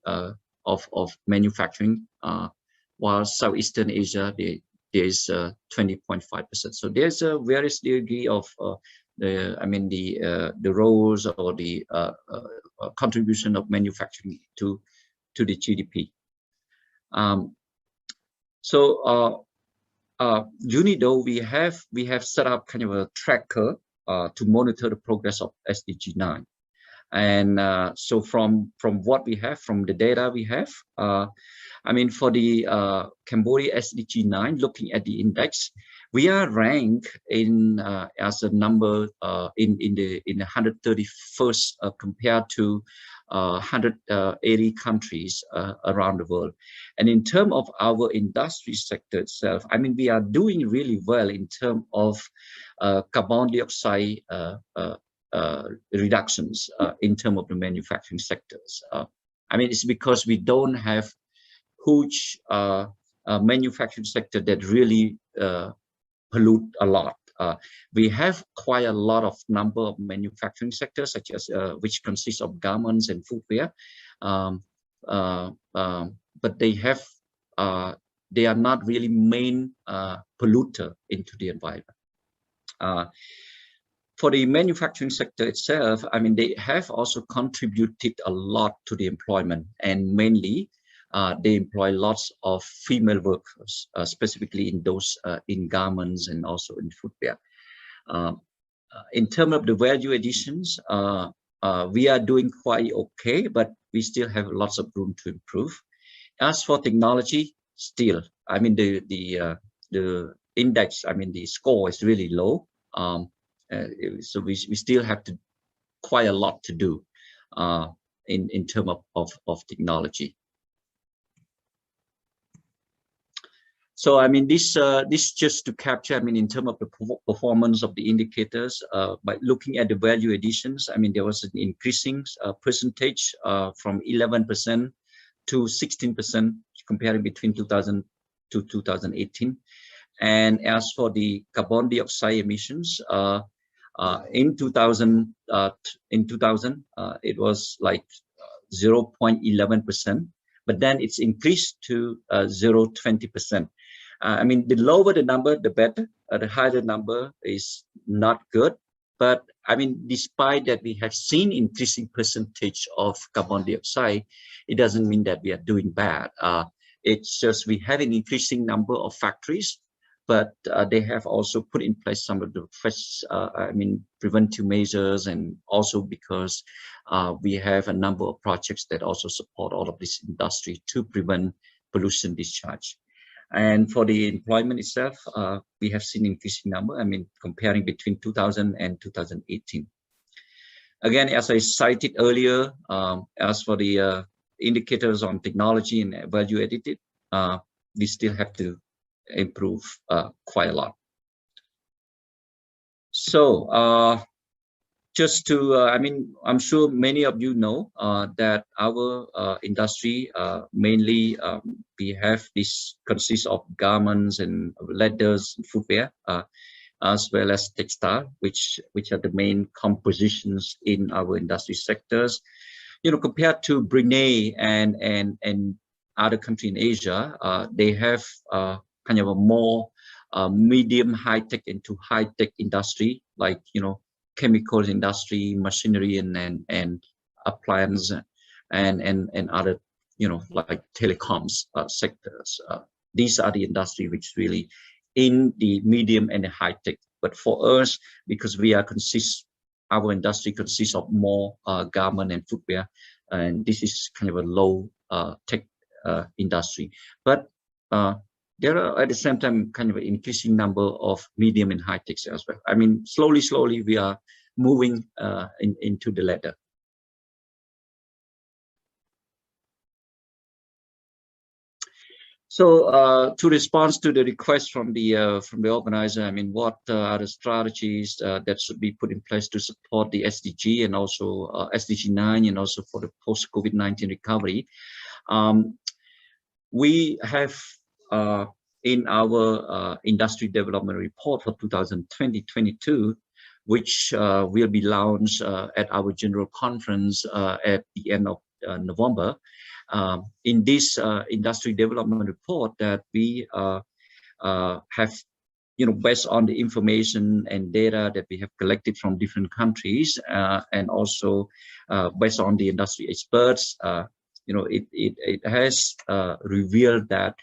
of manufacturing, while Southeastern Asia there's 20.5%. So there's a various degree of the roles or the contribution of manufacturing to the GDP. UNIDO, we have set up kind of a tracker to monitor the progress of SDG 9. And so from what we have, from the data we have, I mean, for the Cambodia SDG 9, looking at the index, we are ranked in as a number in the 131st compared to 180 countries around the world. And in terms of our industry sector itself, I mean, we are doing really well in terms of carbon dioxide reductions in terms of the manufacturing sectors. I mean, it's because we don't have huge manufacturing sector that really pollute a lot. We have quite a lot of number of manufacturing sectors, such as which consists of garments and footwear, but they are not really main polluter into the environment. For the manufacturing sector itself, I mean, they have also contributed a lot to the employment, and mainly they employ lots of female workers, specifically in those in garments and also in footwear. In terms of the value additions, we are doing quite okay, but we still have lots of room to improve. As for technology, still, I mean, the index, I mean, the score is really low. So we still have to quite a lot to do in terms of technology. So I mean, this just to capture, I mean, in terms of the performance of the indicators, by looking at the value additions, I mean, there was an increasing percentage from 11% to 16% comparing between 2000 to 2018. And as for the carbon dioxide emissions, in 2000, it was like 0.11%, but then it's increased to 0.20%. I mean, the lower the number, the better. The higher the number is not good. But I mean, despite that we have seen increasing percentage of carbon dioxide, it doesn't mean that we are doing bad. It's just we have an increasing number of factories, but they have also put in place some of the first, preventive measures, and also because we have a number of projects that also support all of this industry to prevent pollution discharge. And for the employment itself, we have seen increasing number, I mean, comparing between 2000 and 2018. Again, as I cited earlier, as for the indicators on technology and value added, we still have to improve quite a lot. So just to, I mean, I'm sure many of you know that our industry mainly we have this consists of garments and leathers and footwear, as well as textile, which are the main compositions in our industry sectors. You know, compared to Brunei and other countries in Asia, they have kind of a more medium high-tech into high-tech industry, like, you know, chemicals industry, machinery and appliance and other, you know, like telecoms sectors. These are the industry which really in the medium and the high-tech. But for us, because we are our industry consists of more garment and footwear, and this is kind of a low tech industry. But there are at the same time kind of an increasing number of medium and high techs as well. I mean, slowly we are moving into the ladder. So to respond to the request from the organizer, I mean, what are the strategies that should be put in place to support the SDG and also SDG 9 and also for the post-COVID-19 recovery? We have in our industry development report for 2020-22, which will be launched at our general conference at the end of November. In this industry development report that we have, you know, based on the information and data that we have collected from different countries, and also based on the industry experts, you know, it has revealed that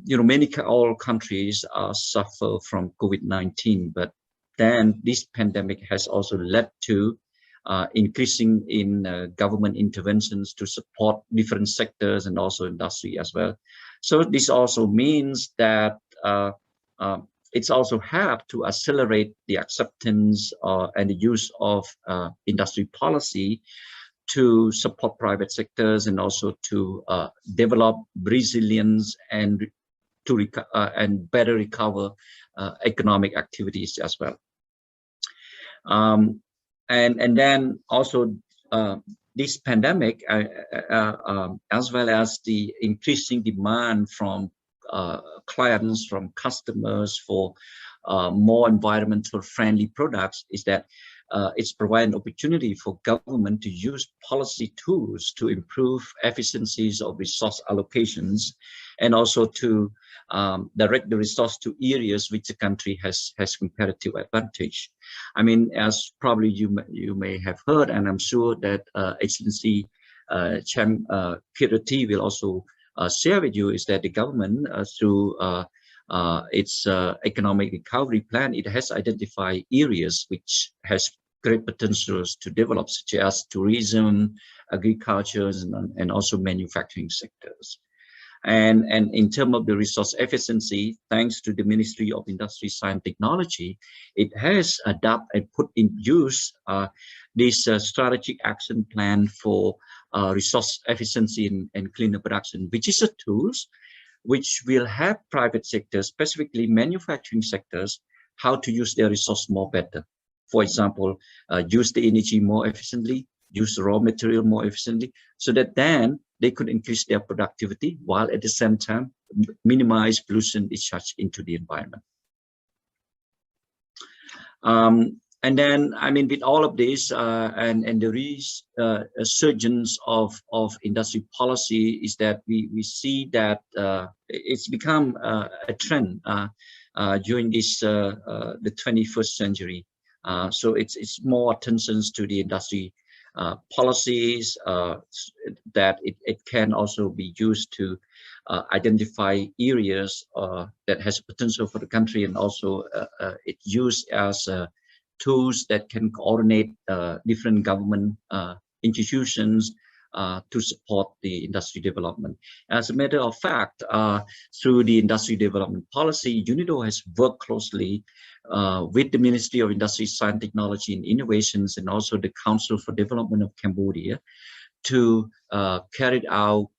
you know, all countries suffer from COVID-19, but then this pandemic has also led to increasing in government interventions to support different sectors and also industry as well. So this also means that it's also helped to accelerate the acceptance and the use of industry policy to support private sectors and also to develop resilience and to and better recover economic activities as well. And then also this pandemic, as well as the increasing demand from clients, from customers for more environmental friendly products, is that it's provide an opportunity for government to use policy tools to improve efficiencies of resource allocations, and also to direct the resource to areas which the country has comparative advantage. I mean, as probably you may have heard, and I'm sure that Excellency Cham Kirti will also share with you, is that the government through its economic recovery plan, it has identified areas which has great potentials to develop, such as tourism, agriculture, and also manufacturing sectors. And in terms of the resource efficiency, thanks to the Ministry of Industry, Science and Technology, it has adopted and put in use this strategic action plan for resource efficiency and cleaner production, which is a tool which will help private sectors, specifically manufacturing sectors, how to use their resource more better. For example, use the energy more efficiently, use the raw material more efficiently, so that then they could increase their productivity while at the same time minimize pollution discharge into the environment. And then, I mean, with all of this and the resurgence of industry policy, is that we see that it's become a trend during this the 21st century. So it's more attention to the industry policies that it can also be used to identify areas that has potential for the country, and also it's used as tools that can coordinate different government institutions to support the industry development. As a matter of fact, through the industry development policy, UNIDO has worked closely with the Ministry of Industry, Science, Technology and Innovations, and also the Council for Development of Cambodia, to carry out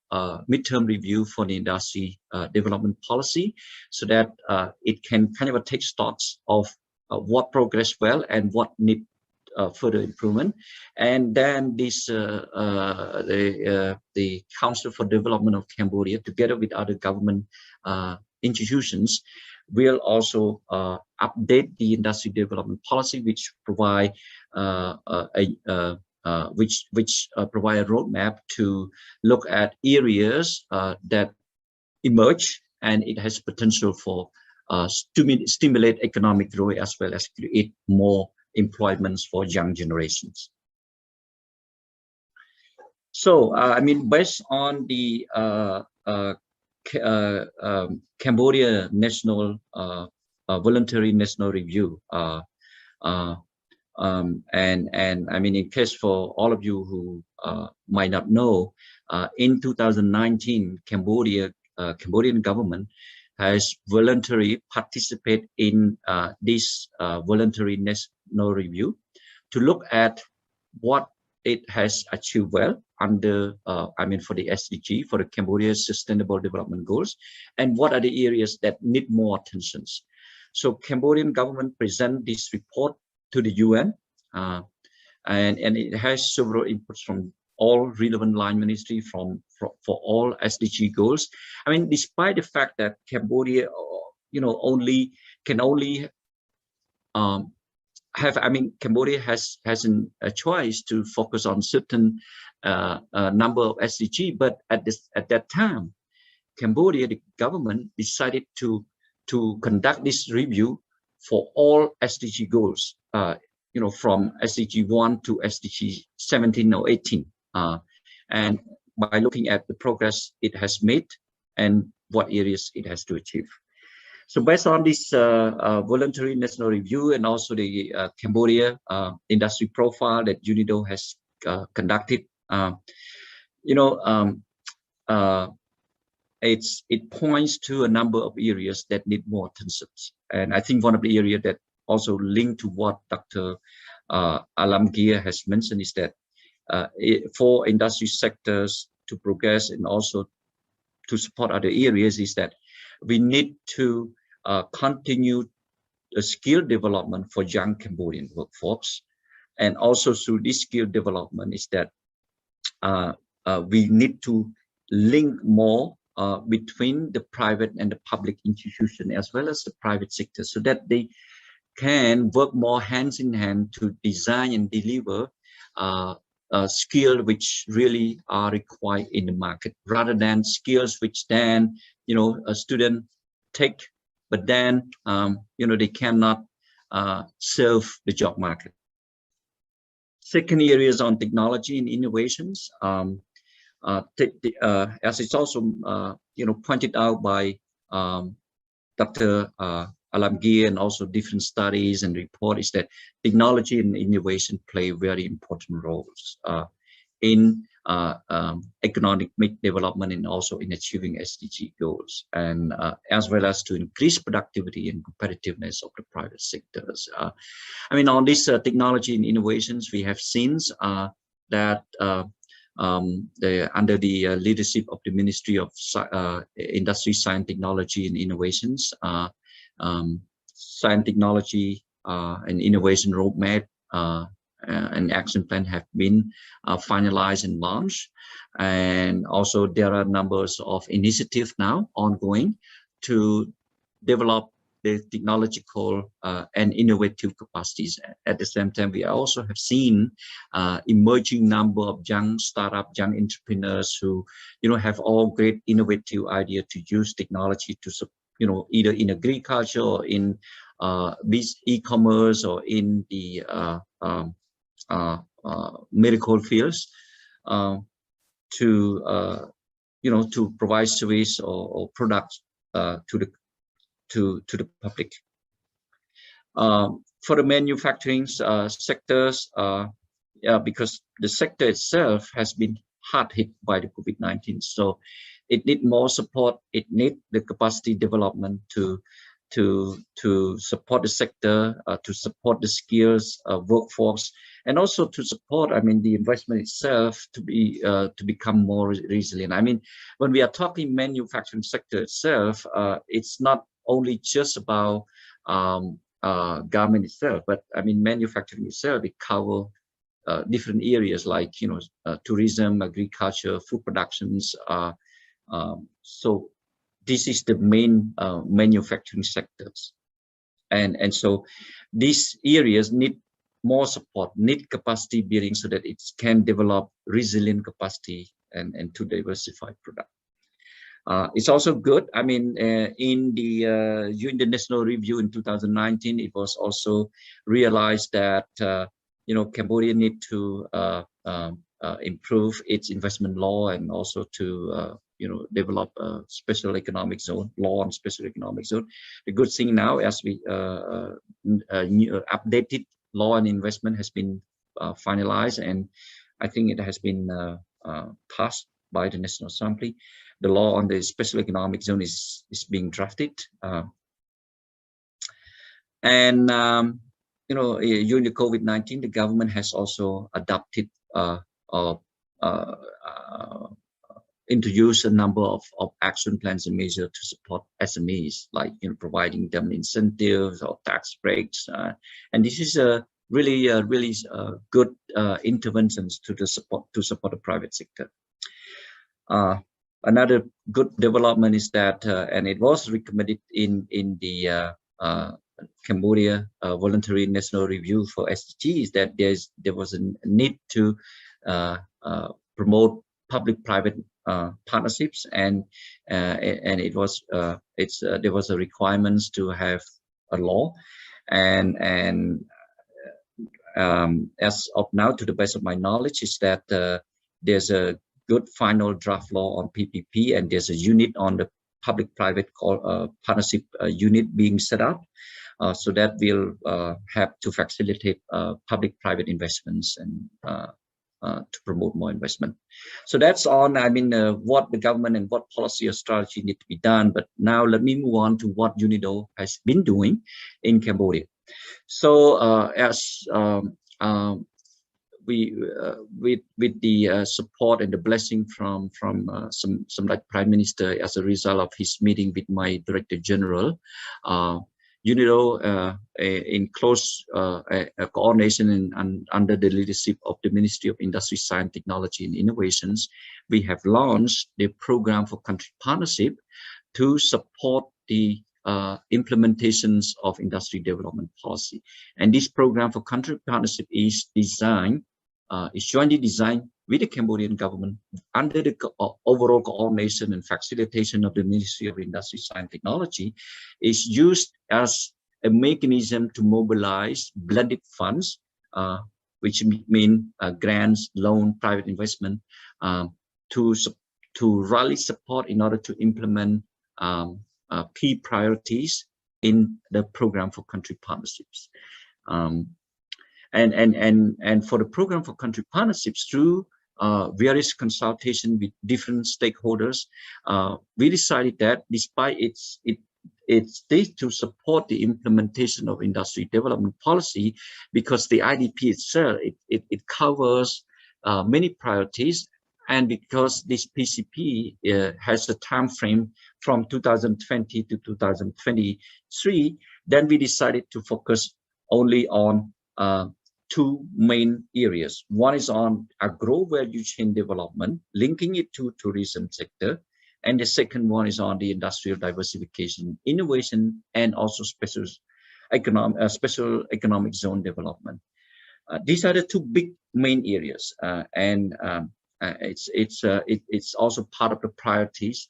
midterm review for the industry development policy, so that it can kind of take stocks of what progressed well and what need further improvement. And then this the Council for Development of Cambodia, together with other government institutions, will also update the industry development policy, which provide provide a roadmap to look at areas that emerge, and it has potential for stimulate economic growth as well as create more employments for young generations. So, I mean, based on the Cambodia National Voluntary National Review, and I mean, in case for all of you who might not know, in 2019, Cambodian government has voluntarily participated in this voluntary national review to look at what it has achieved well under, I mean, for the SDG, for the Cambodia's Sustainable Development Goals, and what are the areas that need more attention. So Cambodian government present this report to the UN, and it has several inputs from all relevant line ministry for all SDG goals. I mean, despite the fact that Cambodia, you know, can only have, I mean, Cambodia has a choice to focus on certain number of SDG, but at that time, Cambodia, the government decided to conduct this review for all SDG goals, you know, from SDG 1 to SDG 17 or 18. And by looking at the progress it has made and what areas it has to achieve. So based on this voluntary national review and also the Cambodia industry profile that UNIDO has conducted, you know, it points to a number of areas that need more attention. And I think one of the areas that also linked to what Dr. Alamgir has mentioned is that for industry sectors to progress and also to support other areas, is that we need to continue the skill development for young Cambodian workforce. And also through this skill development is that we need to link more between the private and the public institution as well as the private sector, so that they can work more hands in hand to design and deliver skills which really are required in the market, rather than skills which then a student take, but then they cannot serve the job market. Second area is on technology and innovations. As it's also pointed out by Dr. Alamgir and also different studies and reports, is that technology and innovation play very important roles in economic development and also in achieving SDG goals, and as well as to increase productivity and competitiveness of the private sectors. I mean, on this technology and innovations, we have seen that under the leadership of the Ministry of Industry, Science, Technology and Innovations, Science, Technology and Innovation Roadmap and action plan have been finalized and launched. And also there are numbers of initiatives now ongoing to develop the technological and innovative capacities. At the same time, we also have seen emerging number of young startup, young entrepreneurs who, have all great innovative idea to use technology to, either in agriculture or in e-commerce or in the medical fields to, to provide service or products to the public. For the manufacturing sectors, because the sector itself has been hard hit by the COVID-19, so it needs more support. It needs the capacity development to support the sector, to support the skills workforce, and also to support, the investment itself to become more resilient. When we are talking manufacturing sector itself, it's not only just about garment itself, but manufacturing itself, it covers different areas like tourism, agriculture, food productions. So this is the main manufacturing sectors, and so these areas need more support, need capacity building so that it can develop resilient capacity and to diversify product. It's also good. In the National Review in 2019, it was also realized that Cambodia need to improve its investment law and also to develop a special economic zone, law on special economic zone. The good thing now, as we updated law and investment has been finalized, and I think it has been passed by the National Assembly. The law on the special economic zone is being drafted, and during the COVID-19, the government has also adopted introduced a number of action plans and measures to support SMEs, like providing them incentives or tax breaks, and this is a really good interventions to support the private sector. Another good development is that, and it was recommended in the Cambodia Voluntary National Review for SDG, is that there was a need to promote public-private partnerships, and it was there was a requirements to have a law, and as of now, to the best of my knowledge, is that there's a good final draft law on PPP, and there's a unit on the public-private partnership unit being set up, so that will have to facilitate public-private investments and to promote more investment. So that's on, what the government and what policy or strategy need to be done. But now let me move on to what UNIDO has been doing in Cambodia. So as we with the support and the blessing from some like Prime Minister, as a result of his meeting with my Director General, UNIDO, in close coordination and under the leadership of the Ministry of Industry, Science, Technology and Innovations, we have launched the program for country partnership to support the implementations of industry development policy. And this program for country partnership is designed, is jointly designed with the Cambodian government under the overall coordination and facilitation of the Ministry of Industry, Science and Technology, is used as a mechanism to mobilize blended funds, which mean grants, loan, private investment, to rally support in order to implement key priorities in the program for country partnerships. And for the program for country partnerships, through various consultation with different stakeholders, we decided that despite its state to support the implementation of industry development policy, because the IDP itself, it covers many priorities, and because this PCP has a time frame from 2020 to 2023, then we decided to focus only on two main areas. One is on agro value chain development, linking it to tourism sector. And the second one is on the industrial diversification, innovation, and also special economic zone development. These are the two big main areas, and it's also part of the priorities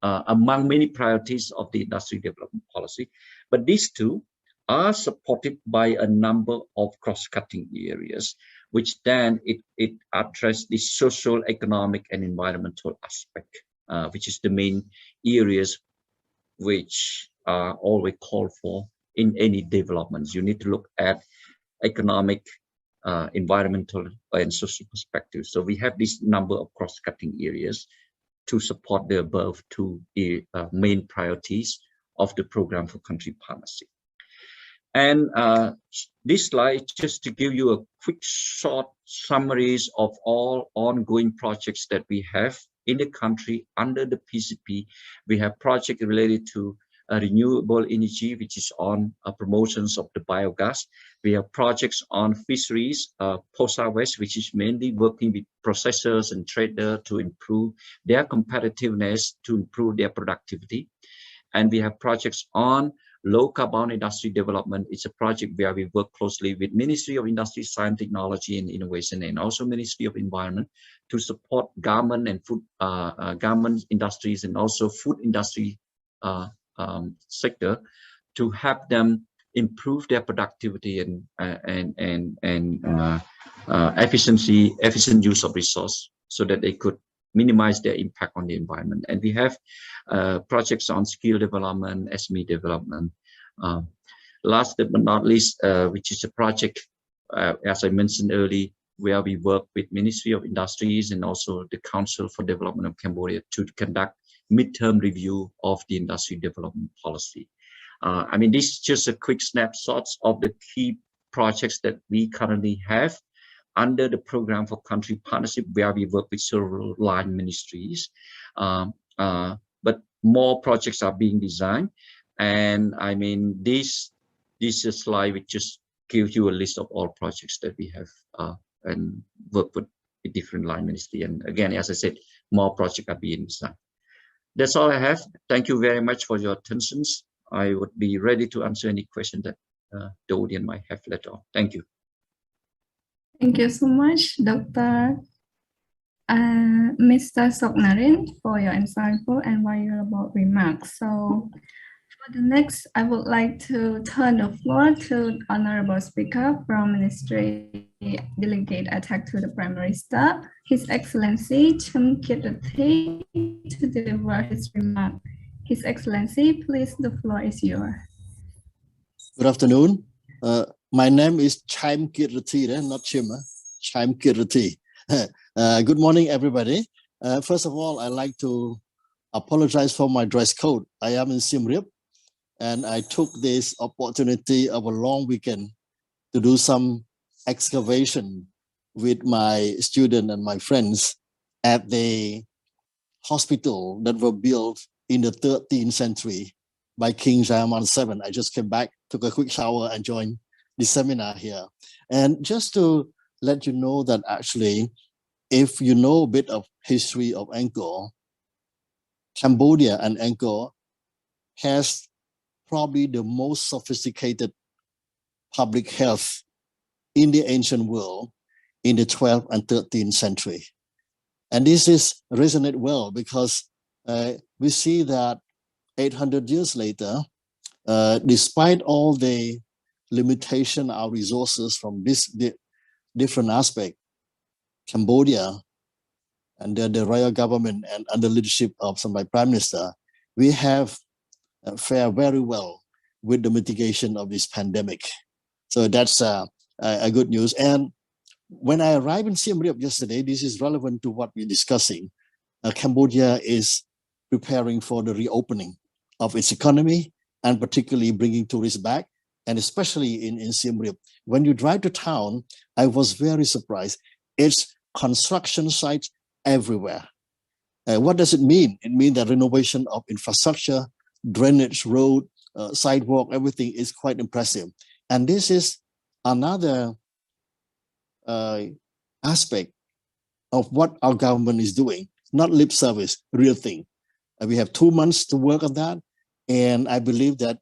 among many priorities of the industry development policy. But these two are supported by a number of cross-cutting areas, which then it addresses the social, economic, and environmental aspect, which is the main areas which are always called for in any developments. You need to look at economic, environmental, and social perspectives. So we have this number of cross-cutting areas to support the above two main priorities of the program for country partnership. And this slide, just to give you a quick short summaries of all ongoing projects that we have in the country under the PCP. We have projects related to renewable energy, which is on promotions of the biogas. We have projects on fisheries, POSA West, which is mainly working with processors and traders to improve their competitiveness, to improve their productivity. And we have projects on low carbon industry development. It's a project where we work closely with Ministry of Industry, Science, Technology, and Innovation, and also Ministry of Environment to support garment and food, garment industries, and also food industry sector to help them improve their productivity and efficient use of resource, so that they could minimize their impact on the environment. And we have projects on skill development, SME development. Last but not least, which is a project, as I mentioned earlier, where we work with Ministry of Industries and also the Council for Development of Cambodia to conduct midterm review of the industry development policy. I mean, this is just a quick snapshots of the key projects that we currently have under the program for country partnership, where we work with several line ministries. But more projects are being designed. And I mean, this slide which just gives you a list of all projects that we have and work with different line ministry. And again, as I said, more projects are being designed. That's all I have. Thank you very much for your attention. I would be ready to answer any question that the audience might have later on. Thank you. Thank you so much, Dr. Mr. Soknarin, for your insightful and valuable remarks. So for the next, I would like to turn the floor to Honorable Speaker from Ministry Delegate Attack to the Primary Staff, His Excellency Chim Kirti, to deliver his remark. His Excellency, please, the floor is yours. Good afternoon. My name is Chaim Kirti, not Chim, Chaim Kirti. Good morning, everybody. First of all, I'd like to apologize for my dress code. I am in Siem Reap, and I took this opportunity of a long weekend to do some excavation with my student and my friends at the hospital that were built in the 13th century by King Jayaman VII. I just came back, took a quick shower, and joined the seminar here. And just to let you know that actually, if you know a bit of history of Angkor, Cambodia and Angkor has probably the most sophisticated public health in the ancient world in the 12th and 13th century. And this is resonate well because we see that 800 years later, despite all the limitation of resources from this different aspect, Cambodia under the royal government and under leadership of some Prime Minister, we have fared very well with the mitigation of this pandemic. So that's a good news. And when I arrived in Siem Reap yesterday, this is relevant to what we're discussing. Cambodia is preparing for the reopening of its economy and particularly bringing tourists back, and especially in Siem Reap. When you drive to town, I was very surprised. It's construction sites everywhere. What does it mean? It means that renovation of infrastructure, drainage, road, sidewalk, everything is quite impressive. And this is another aspect of what our government is doing, not lip service, real thing. We have 2 months to work on that. And I believe that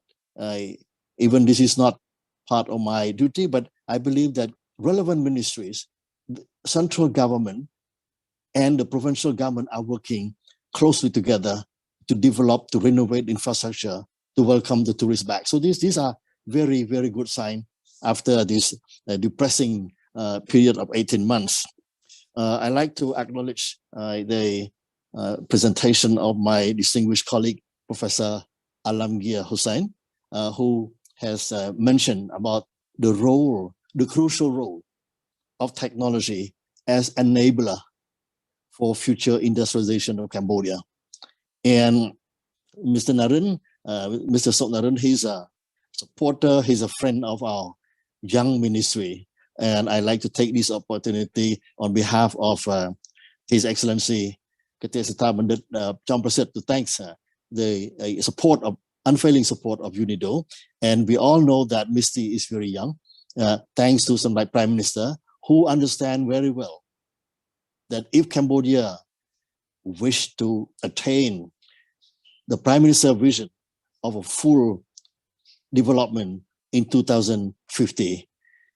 even this is not part of my duty, but I believe that relevant ministries, the central government and the provincial government are working closely together to develop, to renovate infrastructure, to welcome the tourists back. So these are very, very good signs after this depressing period of 18 months. I'd like to acknowledge the presentation of my distinguished colleague, Professor Alamgir Hussain, who has mentioned about the role, the crucial role of technology as enabler for future industrialization of Cambodia. And Mr. Naren, Mr. Sok Naren, he's a supporter, he's a friend of our young ministry. And I'd like to take this opportunity on behalf of His Excellency Ketua Serta Bandit Chom Prasit to thank the support of unfailing support of UNIDO. And we all know that Misty is very young, thanks to some like Prime Minister who understand very well that if Cambodia wish to attain the Prime Minister vision of a full development in 2050,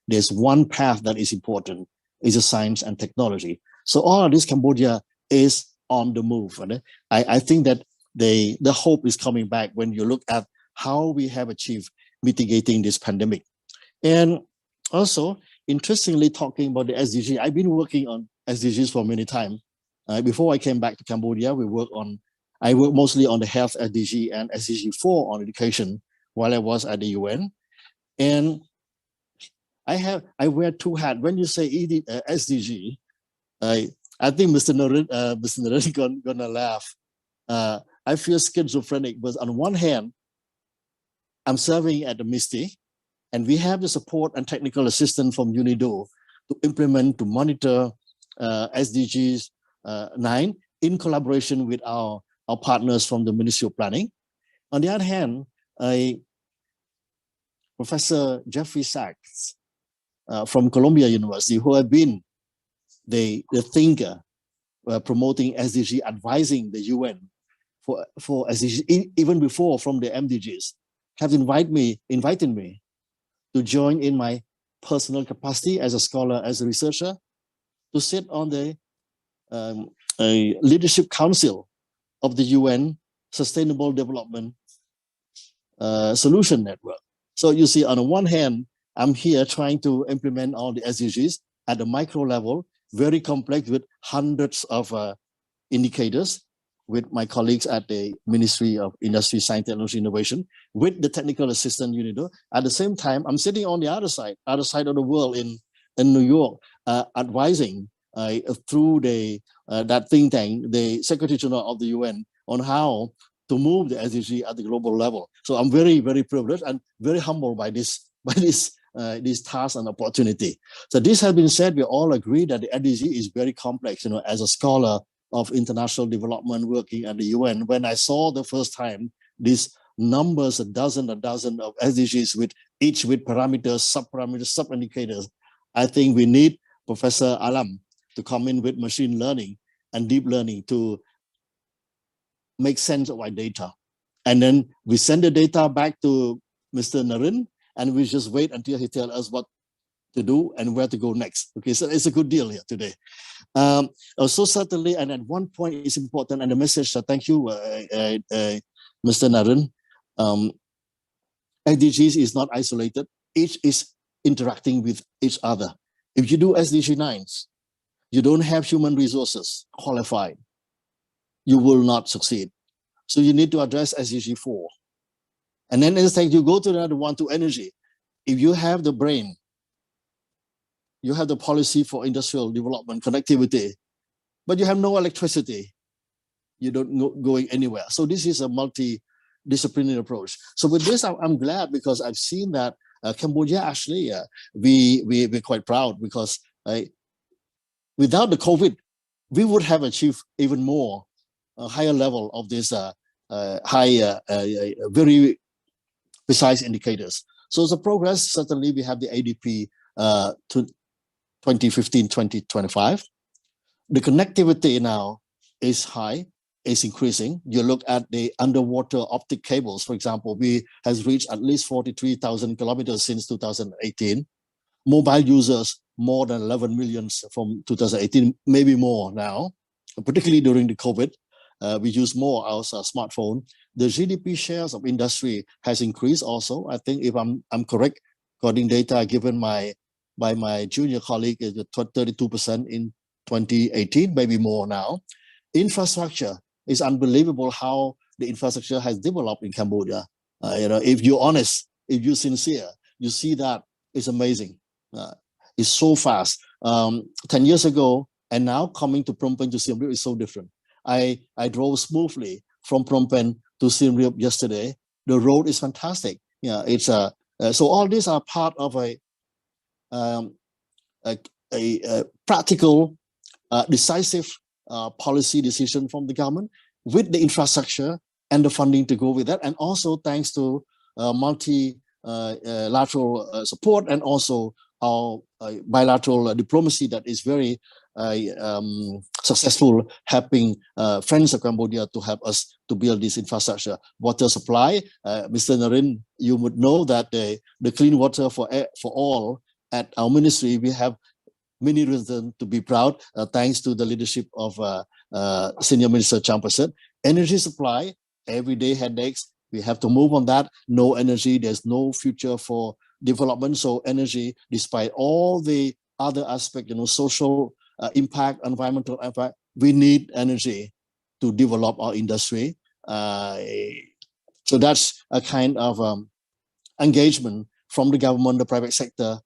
there's one path that is important, is the science and technology. So all of this, Cambodia is on the move. And I think that the hope is coming back when you look at how we have achieved mitigating this pandemic. And also, interestingly, talking about the SDG, I've been working on SDGs for many times. Before I came back to Cambodia, I worked mostly on the health SDG and SDG 4 on education while I was at the UN. And I wear two hats. When you say SDG, I think Mr. Naren gonna laugh. I feel schizophrenic, but on one hand, I'm serving at the MISTI, and we have the support and technical assistance from UNIDO to implement, to monitor SDGs 9 in collaboration with our partners from the Ministry of Planning. On the other hand, Professor Jeffrey Sachs from Columbia University, who have been the thinker promoting SDG, advising the UN for SDGs, even before from the MDGs, have invited me to join in my personal capacity as a scholar, as a researcher, to sit on the Leadership Council of the UN Sustainable Development Solution Network. So you see, on the one hand, I'm here trying to implement all the SDGs at the micro level, very complex with hundreds of indicators, with my colleagues at the Ministry of Industry, Science, Technology, Innovation, with the technical assistant UNIDO. At the same time, I'm sitting on the other side of the world in New York, advising through that think tank, the Secretary General of the UN, on how to move the SDG at the global level. So I'm very, very privileged and very humbled by this task and opportunity. So this has been said, we all agree that the SDG is very complex. As a scholar of international development working at the UN, when I saw the first time these numbers, a dozen of SDGs with each with parameters, sub-parameters, sub-indicators, I think we need Professor Alam to come in with machine learning and deep learning to make sense of our data And then we send the data back to Mr. Naren, and we just wait until he tells us what to do and where to go next. Okay, so it's a good deal here today. So certainly, and at one point it's important, and the message, thank you, Mr. Naren, SDGs is not isolated. Each is interacting with each other. If you do SDG 9s, you don't have human resources qualified, you will not succeed. So you need to address SDG 4. And then instead you go to another one, to energy. If you have the brain, you have the policy for industrial development, connectivity, but you have no electricity, you don't going anywhere. So this is a multidisciplinary approach. So with this, I'm glad, because I've seen that Cambodia actually, we're quite proud, because without the COVID, we would have achieved even more, a higher level of this very precise indicators. So the progress, certainly we have the ADP to 2015-2025. The connectivity now is high, is increasing. You look at the underwater optic cables, for example, we has reached at least 43,000 kilometers since 2018. Mobile users, more than 11 million from 2018, maybe more now, particularly during the COVID. We use more our smartphone. The GDP shares of industry has increased also. I think, if I'm correct, according data given by my junior colleague, is 32% in 2018, maybe more now. Infrastructure is unbelievable how the infrastructure has developed in Cambodia. If you're honest, if you're sincere, you see that it's amazing. It's so fast. 10 years ago, and now coming to Phnom Penh to Siem Reap is so different. I drove smoothly from Phnom Penh to Siem Reap yesterday. The road is fantastic. Yeah, it's so all these are part of a practical, decisive policy decision from the government, with the infrastructure and the funding to go with that, and also thanks to multilateral support, and also our bilateral diplomacy that is very successful, helping friends of Cambodia to help us to build this infrastructure. Water supply, Mr. Naren, you would know that the clean water for all at our ministry, we have many reasons to be proud, thanks to the leadership of Senior Minister Champasak. Energy supply, everyday headaches, we have to move on that. No energy, there's no future for development. So energy, despite all the other aspects, social impact, environmental impact, we need energy to develop our industry. So that's a kind of engagement from the government, the private sector,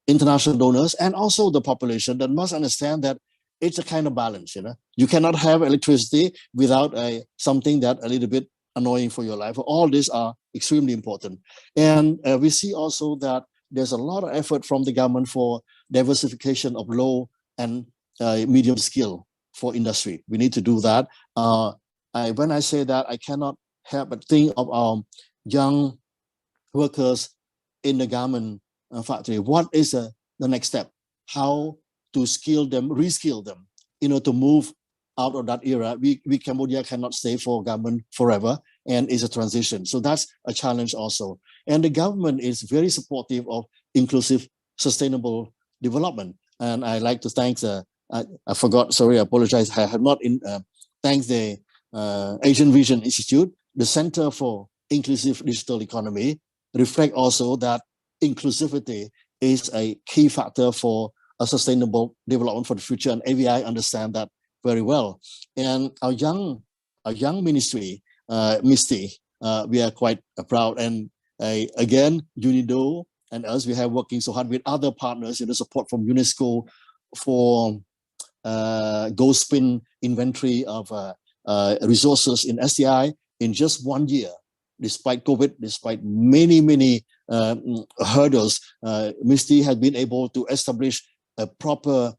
international donors, and also the population that must understand that it's a kind of balance. You cannot have electricity without something that a little bit annoying for your life. All these are extremely important. And we see also that there's a lot of effort from the government for diversification of low and medium skill for industry. We need to do that. When I say that, I cannot help but think of our young workers in the garment factory. What is the next step? How to skill them, reskill them, to move out of that era. We Cambodia cannot stay for government forever, and it's a transition. So that's a challenge also. And the government is very supportive of inclusive, sustainable development. And I like to thank I forgot, sorry, I apologize. I have not thanked the Asian Vision Institute, the Center for Inclusive Digital Economy, reflect also that inclusivity is a key factor for a sustainable development for the future, and AVI understand that very well. And our young ministry, MISTI, we are quite proud. And again, UNIDO and us, we have working so hard with other partners in the support from UNESCO for gold spin inventory of resources in SDI in just 1 year. Despite COVID, despite many hurdles, MISTI has been able to establish a proper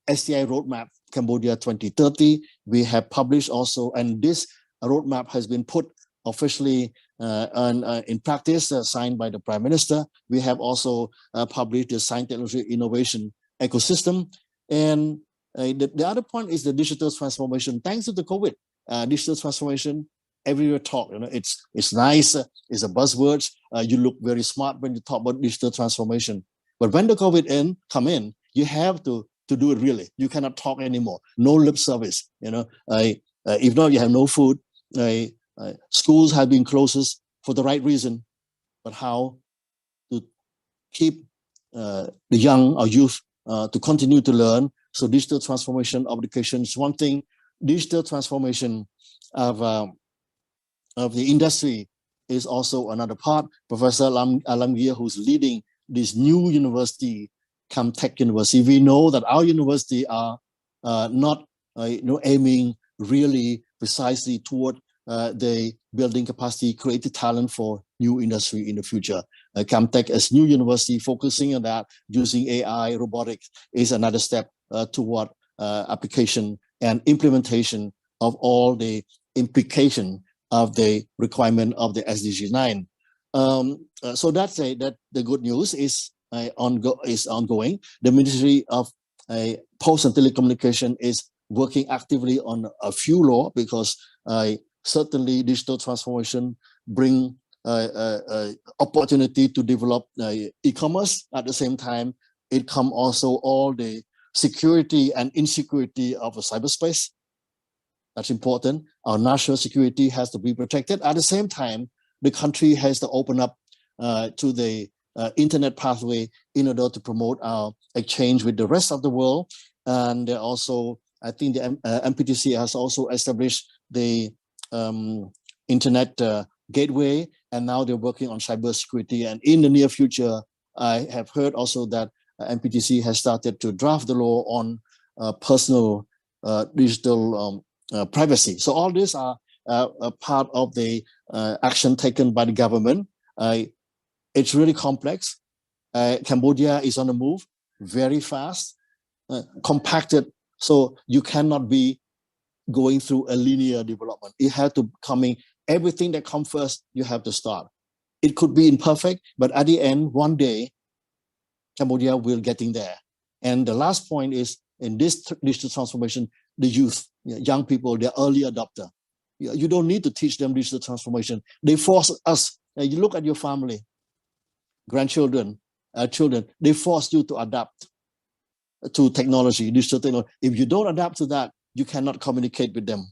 SDI roadmap, Cambodia 2030. We have published also, and this roadmap has been put officially in practice, signed by the Prime Minister. We have also published the Science, Technology, Innovation ecosystem. And the other point is the digital transformation. Thanks to the COVID, digital transformation everywhere talk. It's nice. It's a buzzword. You look very smart when you talk about digital transformation. But when the COVID come in, you have to do it really. You cannot talk anymore. No lip service. If not, you have no food. Schools have been closed for the right reason. But how to keep the young or youth to continue to learn? So digital transformation of education is one thing. Digital transformation of the industry is also another part. Professor Alamgir, who's leading this new university, Tech University, we know that our university are not aiming really precisely toward the building capacity, creative talent for new industry in the future. Tech as new university focusing on that, using AI, robotics is another step toward application and implementation of all the implication of the requirement of the SDG 9. So that's that the good news is ongoing. The Ministry of Post and Telecommunication is working actively on a few law because certainly digital transformation bring opportunity to develop e-commerce. At the same time, it come also all the security and insecurity of cyberspace. That's important. Our national security has to be protected. At the same time, the country has to open up to the internet pathway in order to promote our exchange with the rest of the world. And also, I think the MPTC has also established the internet gateway, and now they're working on cybersecurity. And in the near future, I have heard also that MPTC has started to draft the law on personal digital privacy. So all these are a part of the action taken by the government. It's really complex. Cambodia is on the move very fast, compacted. So you cannot be going through a linear development. It has to come in. Everything that comes first, you have to start. It could be imperfect, but at the end, one day, Cambodia will getting there. And the last point is, in this digital transformation, the youth, young people, they're early adopter. You don't need to teach them digital transformation. They force us. You look at your family, grandchildren, children, they force you to adapt to technology, digital technology. If you don't adapt to that, you cannot communicate with them.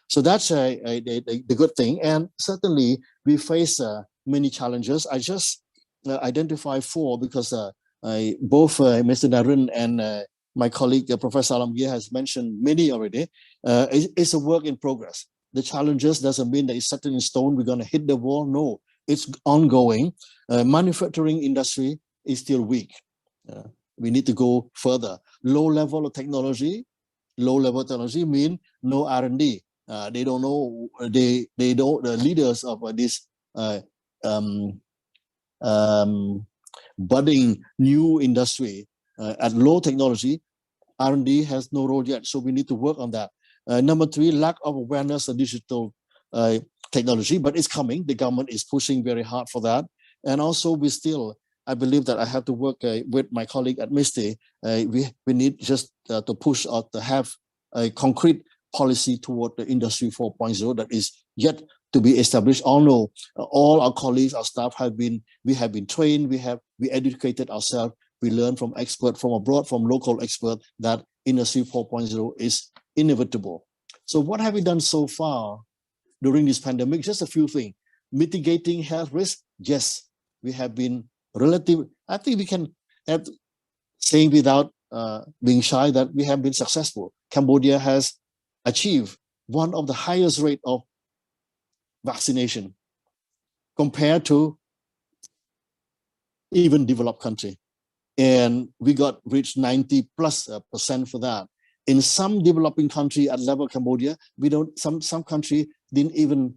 So that's the good thing. And certainly we face many challenges. I just identify 4 because both Mr. Narun and my colleague, Professor Alamgir, has mentioned many already. It's a work in progress. The challenges doesn't mean that it's set in stone, we're going to hit the wall. No, it's ongoing. Manufacturing industry is still weak. We need to go further. Low level of technology mean no R&D. They don't know, they don't, the leaders of this budding new industry at low technology, R&D has no role yet. So we need to work on that. Number 3, lack of awareness of digital technology, but it's coming. The government is pushing very hard for that. And also I believe that I have to work with my colleague at MISTI. We need just to push out to have a concrete policy toward the Industry 4.0 that is yet to be established. Although all our colleagues, our staff we have been trained, we educated ourselves, we learn from experts from abroad, from local experts, that Industry 4.0 is inevitable. So what have we done so far during this pandemic? Just a few things. Mitigating health risk, yes, we have been relative. I think we can have saying without being shy that we have been successful. Cambodia has achieved one of the highest rate of vaccination compared to even developed country. And we reached 90+% for that. In some developing country at level Cambodia, some country didn't even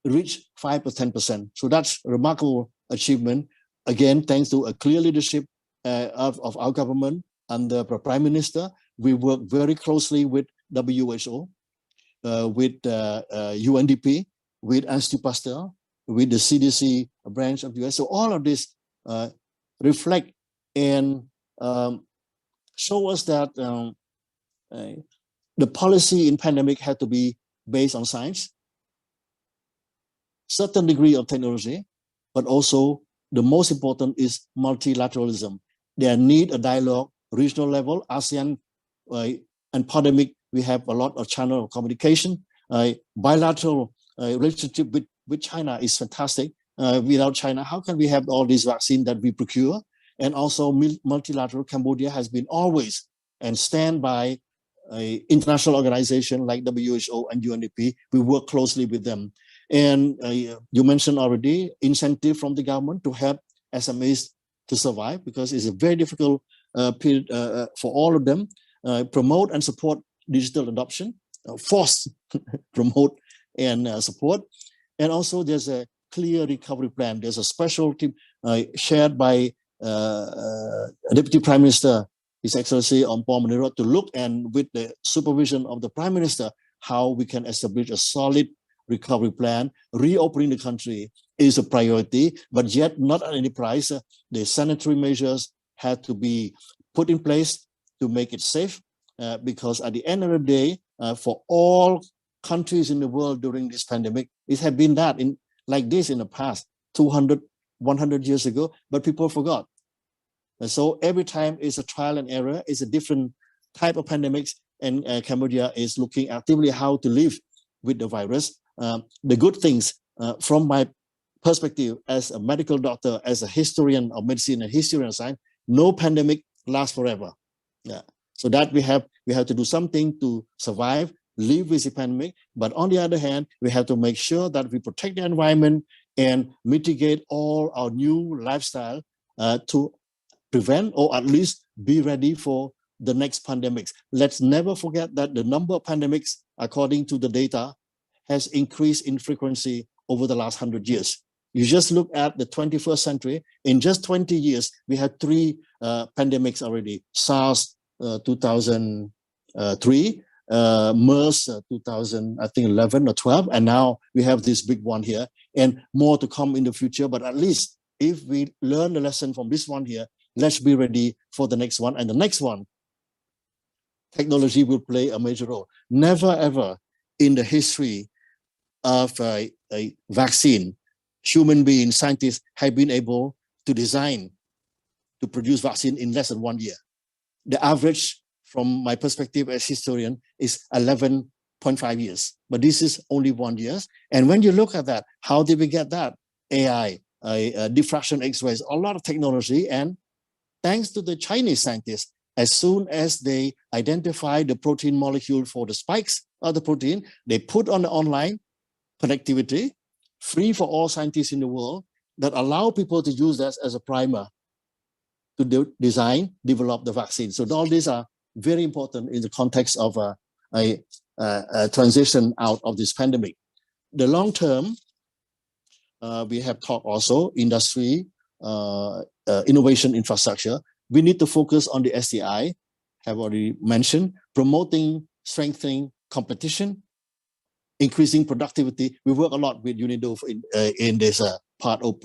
reach 5 or 10%. So that's a remarkable achievement. Again, thanks to a clear leadership of our government and the Prime Minister. We work very closely with WHO, with UNDP, with Institut Pasteur, with the CDC branch of the US. So all of this reflect and show us that the policy in pandemic had to be based on science, certain degree of technology, but also the most important is multilateralism. They need a dialogue, regional level, ASEAN and pandemic, we have a lot of channel of communication. Bilateral relationship with China is fantastic. Without China, how can we have all these vaccines that we procure? And also multilateral, Cambodia has been always and stand by international organization like WHO and UNDP. We work closely with them. And you mentioned already incentive from the government to help SMEs to survive, because it's a very difficult period for all of them. Promote and support digital adoption, force promote and support. And also there's a clear recovery plan. There's a special team shared by Deputy Prime Minister, His Excellency Ompong Manirot, to look and with the supervision of the Prime Minister, how we can establish a solid recovery plan. Reopening the country is a priority, but yet not at any price. The sanitary measures had to be put in place to make it safe, because at the end of the day, for all countries in the world during this pandemic, it had been that in like this in the past, 200, 100 years ago, but people forgot. And so every time is a trial and error, it's a different type of pandemics, and Cambodia is looking actively how to live with the virus. The good things from my perspective as a medical doctor, as a historian of medicine and historian of science, no pandemic lasts forever. Yeah. So that we have to do something to survive, live with the pandemic. But on the other hand, we have to make sure that we protect the environment and mitigate all our new lifestyle to prevent or at least be ready for the next pandemics. Let's never forget that the number of pandemics, according to the data, has increased in frequency over the last 100 years. You just look at the 21st century, in just 20 years, we had 3 pandemics already. SARS 2003, MERS 2011 or 12, and now we have this big one here, and more to come in the future. But at least if we learn the lesson from this one here, let's be ready for the next one. And the next one, technology will play a major role. Never ever in the history of a vaccine, human beings, scientists have been able to design, to produce vaccine in less than 1 year. The average, from my perspective as historian, is 11.5 years. But this is only 1 year. And when you look at that, how did we get that? AI, diffraction X-rays, a lot of technology. And thanks to the Chinese scientists, as soon as they identify the protein molecule for the spikes of the protein, they put on the online connectivity, free for all scientists in the world, that allow people to use that as a primer to design, develop the vaccine. So all these are very important in the context of a transition out of this pandemic. The long term, we have talked also industry, innovation infrastructure. We need to focus on the SDI, have already mentioned, promoting, strengthening competition, increasing productivity. We work a lot with UNIDO in this part of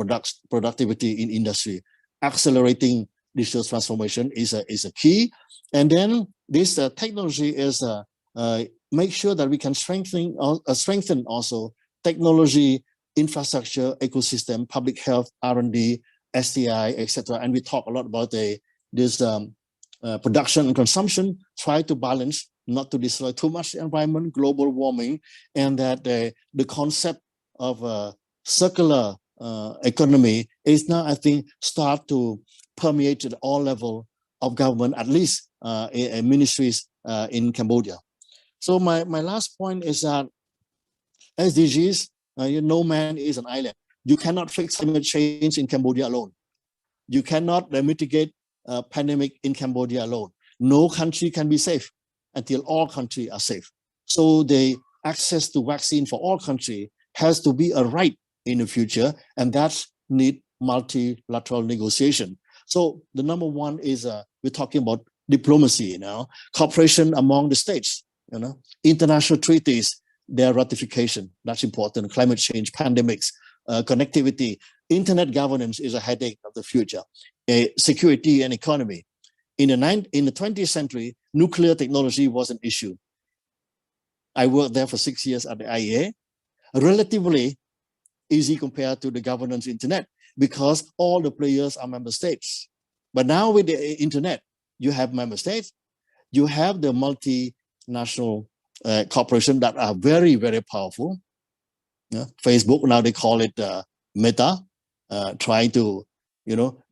productivity in industry. Accelerating digital transformation is a key. And then this technology is make sure that we can strengthen also technology, infrastructure, ecosystem, public health, R&D, SDI, etc. And we talk a lot about this production and consumption, try to balance, not to destroy too much the environment, global warming, and that the concept of a circular economy is now, I think, start to permeate at all levels of government, at least in ministries in Cambodia. So my last point is that SDGs, no man is an island. You cannot fix climate change in Cambodia alone. You cannot mitigate a pandemic in Cambodia alone. No country can be safe until all countries are safe. So the access to vaccine for all countries has to be a right in the future, and that need multilateral negotiation. So the number one is we're talking about diplomacy, cooperation among the states, international treaties, their ratification, that's important. Climate change, pandemics, connectivity, internet governance is a headache of the future. Security and economy. In the 20th century, nuclear technology was an issue. I worked there for 6 years at the IEA. Relatively, easy compared to the governance internet because all the players are member states. But now with the internet, you have member states, you have the multinational corporations that are very, very powerful. Facebook, now they call it Meta, trying to,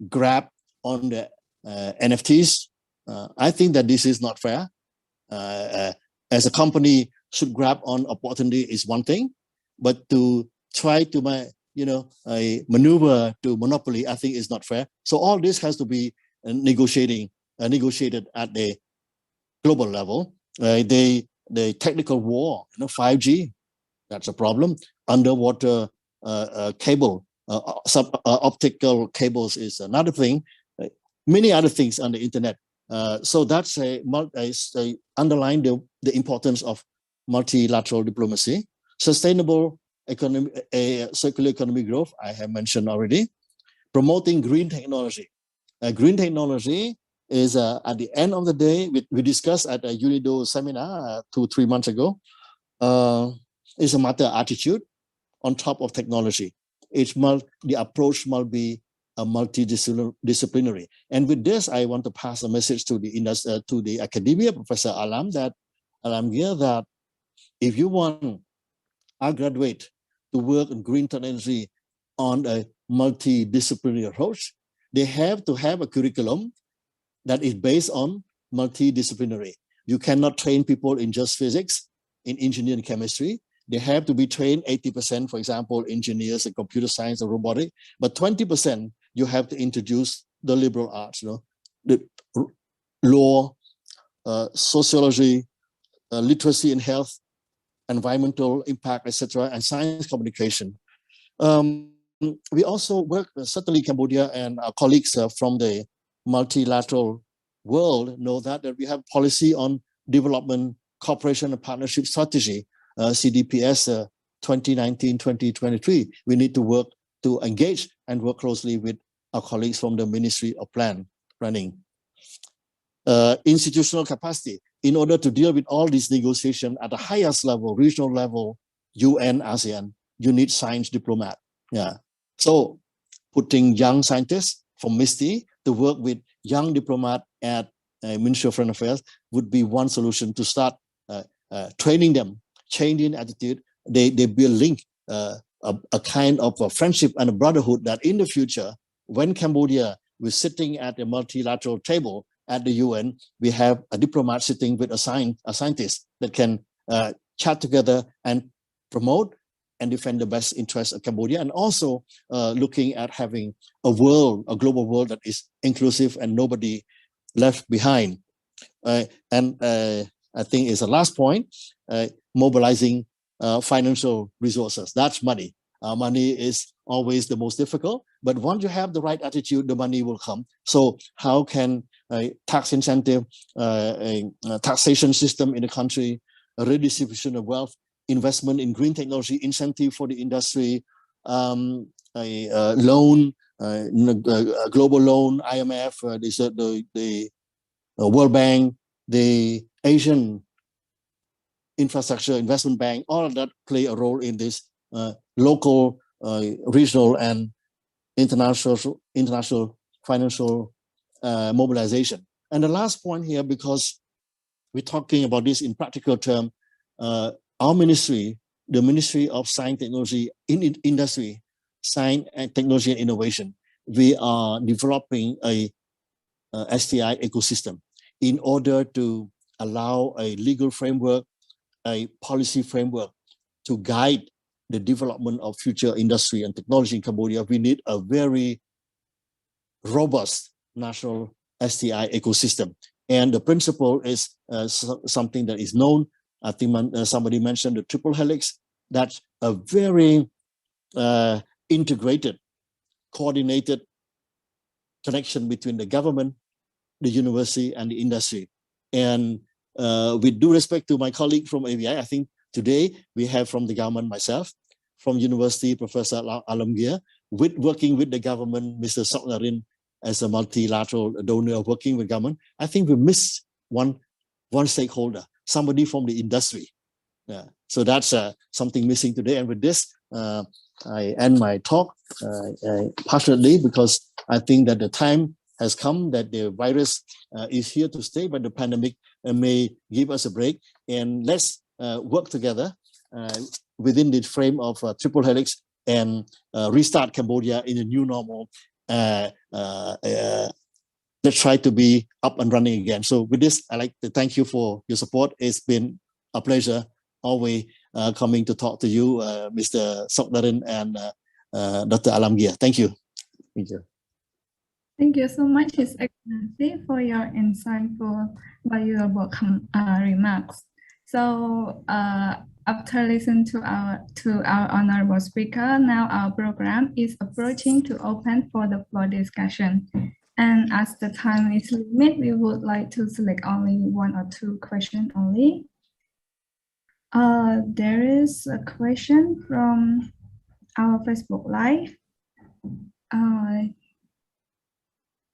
grab on the NFTs. I think that this is not fair. As a company should grab on opportunity is one thing, but to try to, maneuver to monopoly, I think is not fair. So all this has to be negotiated at the global level. The technical war, 5G, that's a problem. Underwater cable, optical cables is another thing. Many other things on the internet. So that's underline the importance of multilateral diplomacy. Sustainable economy, circular economy growth, I have mentioned already. Promoting green technology. Green technology is at the end of the day, we discussed at a UNIDO seminar 2-3 months ago, is a matter of attitude on top of technology. The approach must be a multidisciplinary. And with this, I want to pass a message to the academia, Professor Alam here, that if you want our graduate to work in green technology on a multidisciplinary approach, they have to have a curriculum that is based on multidisciplinary. You cannot train people in just physics, in engineering, chemistry. They have to be trained 80%, for example, engineers and computer science and robotics, but 20% you have to introduce the liberal arts, the law, sociology, literacy and health, environmental impact, etc., and science communication. We also work, certainly Cambodia and our colleagues from the multilateral world know that we have policy on development, cooperation and partnership strategy, CDPS 2019-2023. We need to work to engage and work closely with our colleagues from the Ministry of Planning. Institutional capacity. In order to deal with all these negotiations at the highest level, regional level, UN, ASEAN, you need science diplomat. Yeah. So putting young scientists from MISTI to work with young diplomat at Ministry of Foreign Affairs would be one solution to start training them, changing attitude. They build link, a kind of a friendship and a brotherhood that in the future, when Cambodia was sitting at a multilateral table at the UN, we have a diplomat sitting with a scientist that can chat together and promote and defend the best interests of Cambodia, and also looking at having a global world that is inclusive and nobody left behind. And I think is the last point, mobilizing financial resources. That's money. Money is always the most difficult, but once you have the right attitude, the money will come. So how can a tax incentive, a taxation system in the country, a redistribution of wealth, investment in green technology, incentive for the industry, a loan, a global loan, IMF, the World Bank, the Asian Infrastructure Investment Bank, all of that play a role in this local, regional, and international financial mobilization. And the last point here, because we're talking about this in practical terms, our ministry, the Ministry of Science, Technology, Industry, Science and Technology and Innovation, we are developing a STI ecosystem in order to allow a legal framework, a policy framework to guide the development of future industry and technology in Cambodia. We need a very robust national STI ecosystem. And the principle is something that is known. I think somebody mentioned the triple helix. That's a very integrated, coordinated connection between the government, the university, and the industry. And with due respect to my colleague from AVI, I think today we have from the government, myself, from university, Professor Alamgir, working with the government, Mr. Soknarin, as a multilateral donor working with government. I think we missed one stakeholder, somebody from the industry. Yeah. So that's something missing today. And with this, I end my talk passionately, because I think that the time has come that the virus is here to stay, but the pandemic may give us a break. And let's work together within the frame of triple helix and restart Cambodia in a new normal. Let's try to be up and running again. So with this, I'd like to thank you for your support. It's been a pleasure always coming to talk to you, Mr. Sokdarin and Dr. Alamgir. Thank you. Thank you. Thank you so much, His Excellency, for your insightful, valuable remarks. So after listening to our honorable speaker, now our program is approaching to open for the floor discussion. And as the time is limited, we would like to select only 1 or 2 questions only. There is a question from our Facebook Live.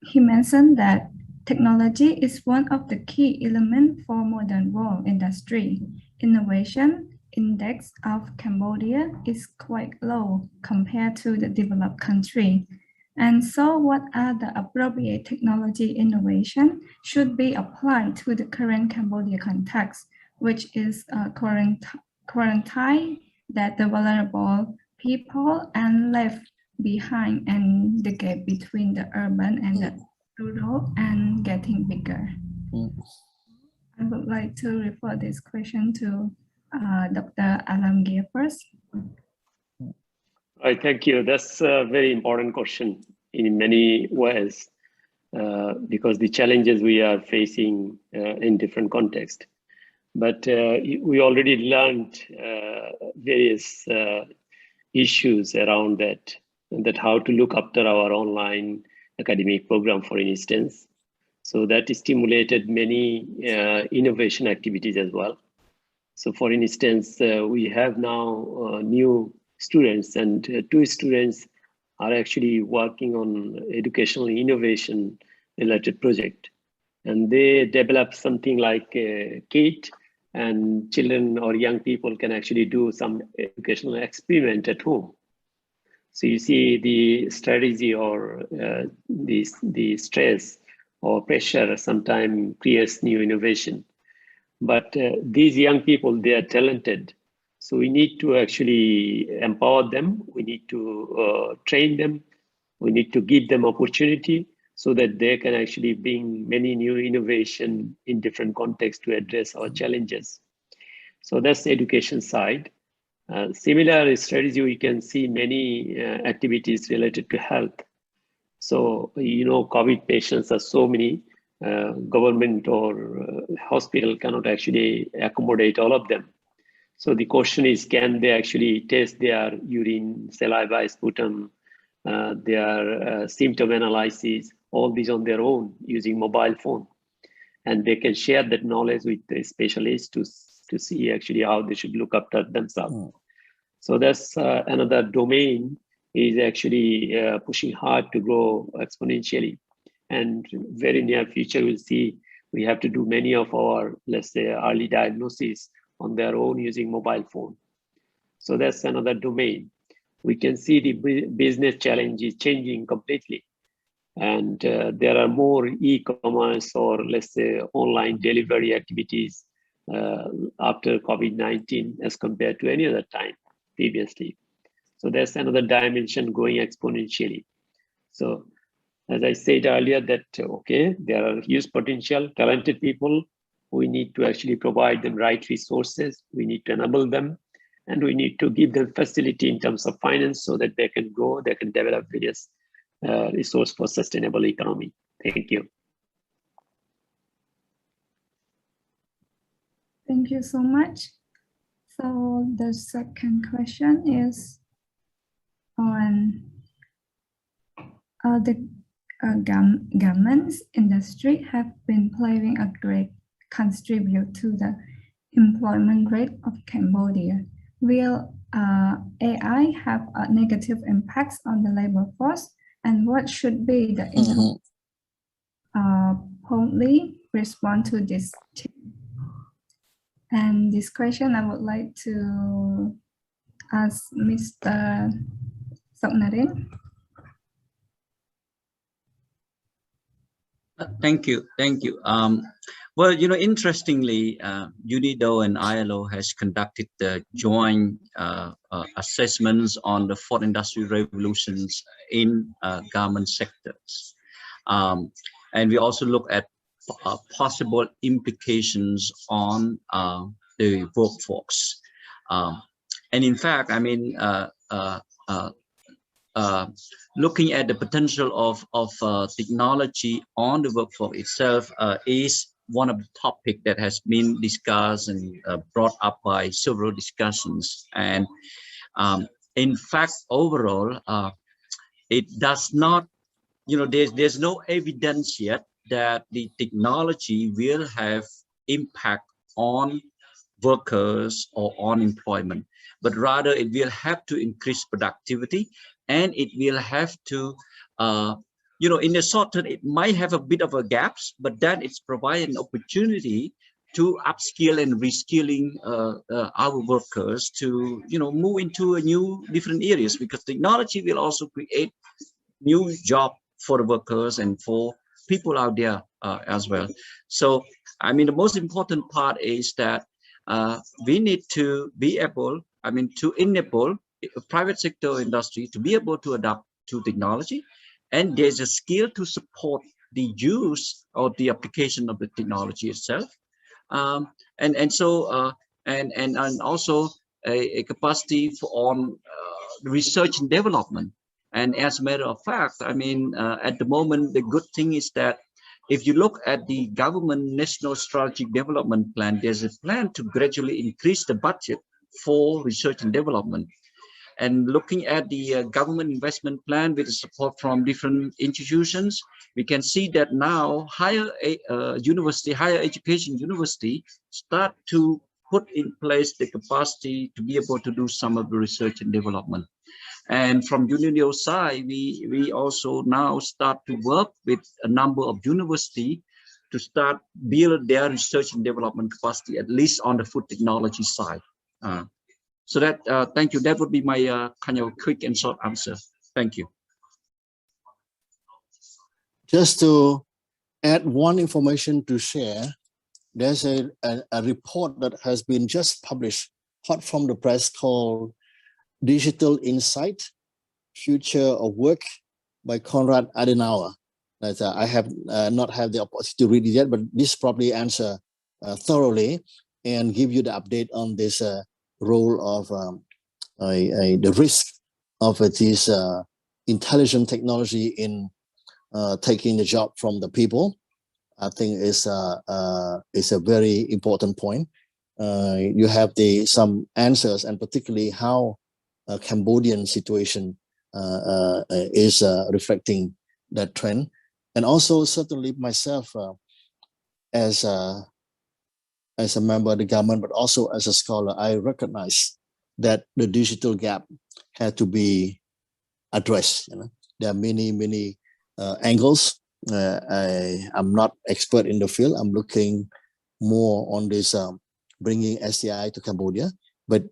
He mentioned that technology is one of the key elements for modern world industry. Innovation index of Cambodia is quite low compared to the developed country. And so what are the appropriate technology innovation should be applied to the current Cambodia context, which is quarantine that the vulnerable people and left behind, and the gap between the urban and the rural and getting bigger. I would like to refer this question to Dr. Alamgir first. Right, thank you. That's a very important question in many ways, because the challenges we are facing in different contexts. But we already learned various issues around that how to look after our online academic program, for instance. So that stimulated many innovation activities as well. So for instance, we have now new students, and 2 students are actually working on educational innovation related project. And they develop something like a kit, and children or young people can actually do some educational experiment at home. So you see the strategy or the stress or pressure sometimes creates new innovation. But these young people, they are talented. So we need to actually empower them. We need to train them. We need to give them opportunity so that they can actually bring many new innovation in different contexts to address our challenges. So that's the education side. Similar strategy, we can see many activities related to health. So, COVID patients are so many, government or hospital cannot actually accommodate all of them. So the question is, can they actually test their urine, saliva, sputum, their symptom analysis, all these on their own using mobile phone? And they can share that knowledge with the specialists to see actually how they should look after themselves. So that's another domain is actually pushing hard to grow exponentially. And very near future, we'll see we have to do many of our, let's say, early diagnosis on their own using mobile phone. So that's another domain. We can see the business challenge is changing completely. And there are more e-commerce or, let's say, online delivery activities after COVID-19 as compared to any other time previously. So there's another dimension going exponentially. So as I said earlier that, okay, there are huge potential, talented people. We need to actually provide them right resources. We need to enable them, and we need to give them facility in terms of finance so that they can grow, they can develop various resource for sustainable economy. Thank you. Thank you so much. So the second question is on the garments industry have been playing a great contribute to the employment rate of Cambodia. Will AI have a negative impacts on the labor force, and what should be the promptly respond to this? And this question I would like to ask Mr. Soknarin. Thank you. Well, interestingly, UNIDO and ILO has conducted the joint assessments on the fourth industrial revolutions in government sectors. And we also look at possible implications on the workforce. And in fact, I mean, looking at the potential of technology on the workforce itself is one of the topics that has been discussed and brought up by several discussions. And in fact, overall, it does not, there's no evidence yet that the technology will have impact on workers or on employment, but rather it will have to increase productivity, and it will have to, in the short term, it might have a bit of a gaps, but then it's providing an opportunity to upskill and reskilling our workers to, move into a new different areas, because technology will also create new job for the workers and for people out there as well. So, I mean, the most important part is that we need to be able, to enable private sector industry to be able to adapt to technology, and there's a skill to support the use or the application of the technology itself, and also a capacity for on research and development. And as a matter of fact, I mean, at the moment, the good thing is that if you look at the government National Strategic Development Plan, there's a plan to gradually increase the budget for research and development. And looking at the government investment plan with the support from different institutions, we can see that now higher education university start to put in place the capacity to be able to do some of the research and development. And from UNIDO side, we also now start to work with a number of universities to start build their research and development capacity, at least on the food technology side. So that, thank you. That would be my kind of quick and short answer. Thank you. Just to add one information to share, there's a report that has been just published, hot from the press, called Digital Insight, Future of Work by Konrad Adenauer. That I have not had the opportunity to read it yet, but this probably answer thoroughly and give you the update on this role of the risk of this intelligent technology in taking the job from the people. I think is a very important point. You have some answers, and particularly how Cambodian situation is reflecting that trend. And also certainly myself as a member of the government, but also as a scholar, I recognize that the digital gap had to be addressed. There are many angles. I'm not expert in the field. I'm looking more on this bringing SDI to Cambodia, but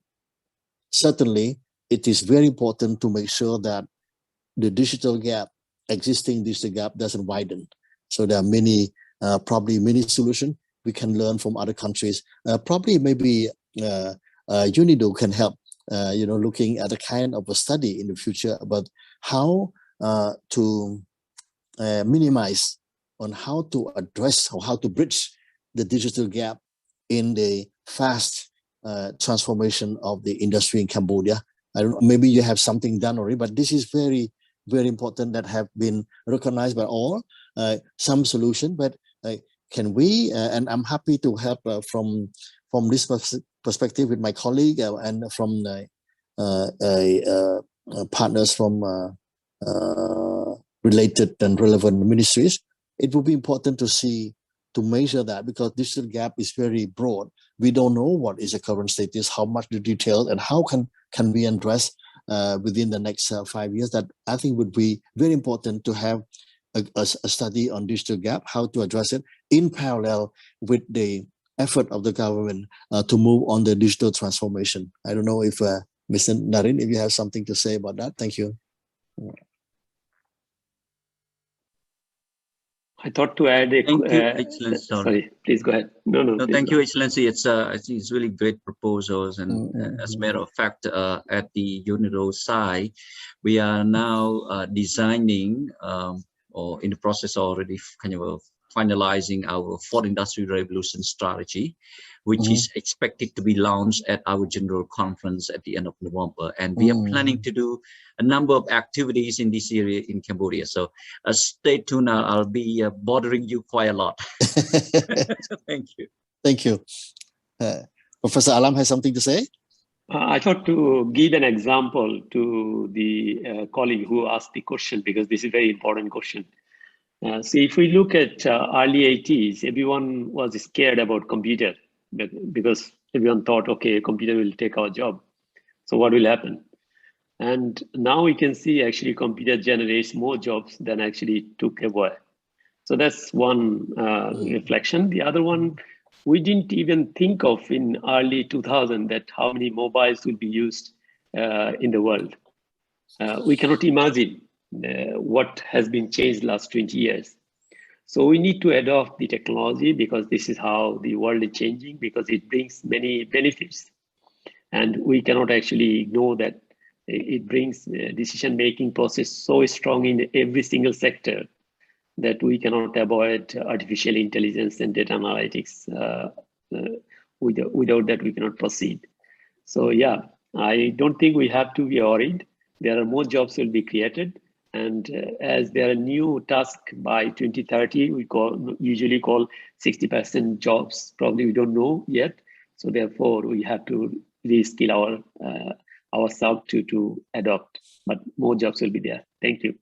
certainly it is very important to make sure that the existing digital gap doesn't widen. So there are probably many solutions we can learn from other countries. Probably maybe UNIDO can help, looking at a kind of a study in the future about how to minimize on how to address or how to bridge the digital gap in the fast transformation of the industry in Cambodia. I don't know, maybe you have something done already, but this is very, very important that have been recognized by all, some solution, but can we, and I'm happy to help from this perspective with my colleague and from partners from related and relevant ministries. It will be important to measure that, because digital gap is very broad. We don't know what is the current status, how much the detail, and how can we address within the next 5 years. That I think would be very important to have a study on digital gap, how to address it in parallel with the effort of the government to move on the digital transformation. I don't know if Mr. Narin, if you have something to say about that. Thank you. I thought to add a. Thank you, Excellency. Sorry, please go ahead. No, thank you, Excellency. It's really great proposals, and as a matter of fact, at the UNIDO side, we are now designing or in the process already kind of finalizing our fourth industrial revolution strategy, which is expected to be launched at our general conference at the end of November. And we are planning to do a number of activities in this area in Cambodia. So stay tuned. I'll be bothering you quite a lot. Thank you. Thank you. Professor Alam has something to say? I thought to give an example to the colleague who asked the question, because this is a very important question. So if we look at early 80s, everyone was scared about computer because everyone thought, okay, computer will take our job. So what will happen? And now we can see actually computer generates more jobs than actually took away. So that's one reflection. The other one, we didn't even think of in early 2000 that how many mobiles will be used in the world. We cannot imagine what has been changed last 20 years. So we need to adopt the technology because this is how the world is changing, because it brings many benefits. And we cannot actually ignore that it brings decision-making process so strong in every single sector that we cannot avoid artificial intelligence and data analytics. Without that, we cannot proceed. So yeah, I don't think we have to be worried. There are more jobs will be created. And as there are new tasks by 2030, we usually call 60% jobs. Probably we don't know yet. So therefore, we have to reskill ourselves to adopt. But more jobs will be there. Thank you.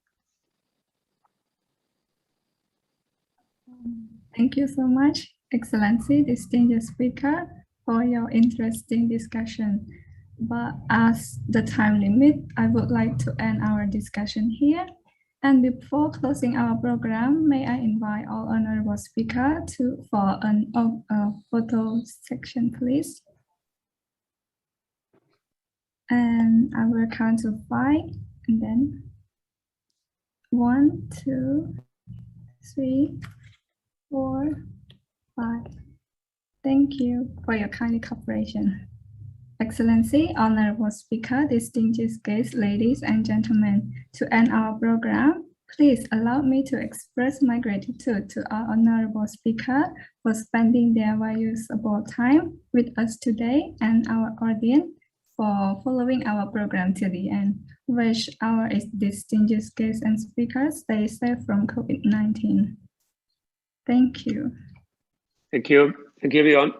Thank you so much, Excellency, distinguished speaker, for your interesting discussion. But as the time limit, I would like to end our discussion here. And before closing our program, may I invite all honorable speakers for a photo section, please. And I will count to 5, and then 1, 2, 3, 4, 5. Thank you for your kind cooperation. Excellency, honorable speaker, distinguished guests, ladies and gentlemen, to end our program, please allow me to express my gratitude to our honorable speaker for spending their valuable time with us today and our audience for following our program to the end. Wish our distinguished guests and speakers stay safe from COVID-19. Thank you. Thank you. Thank you, everyone.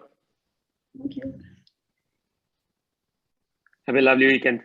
Thank you. Have a lovely weekend.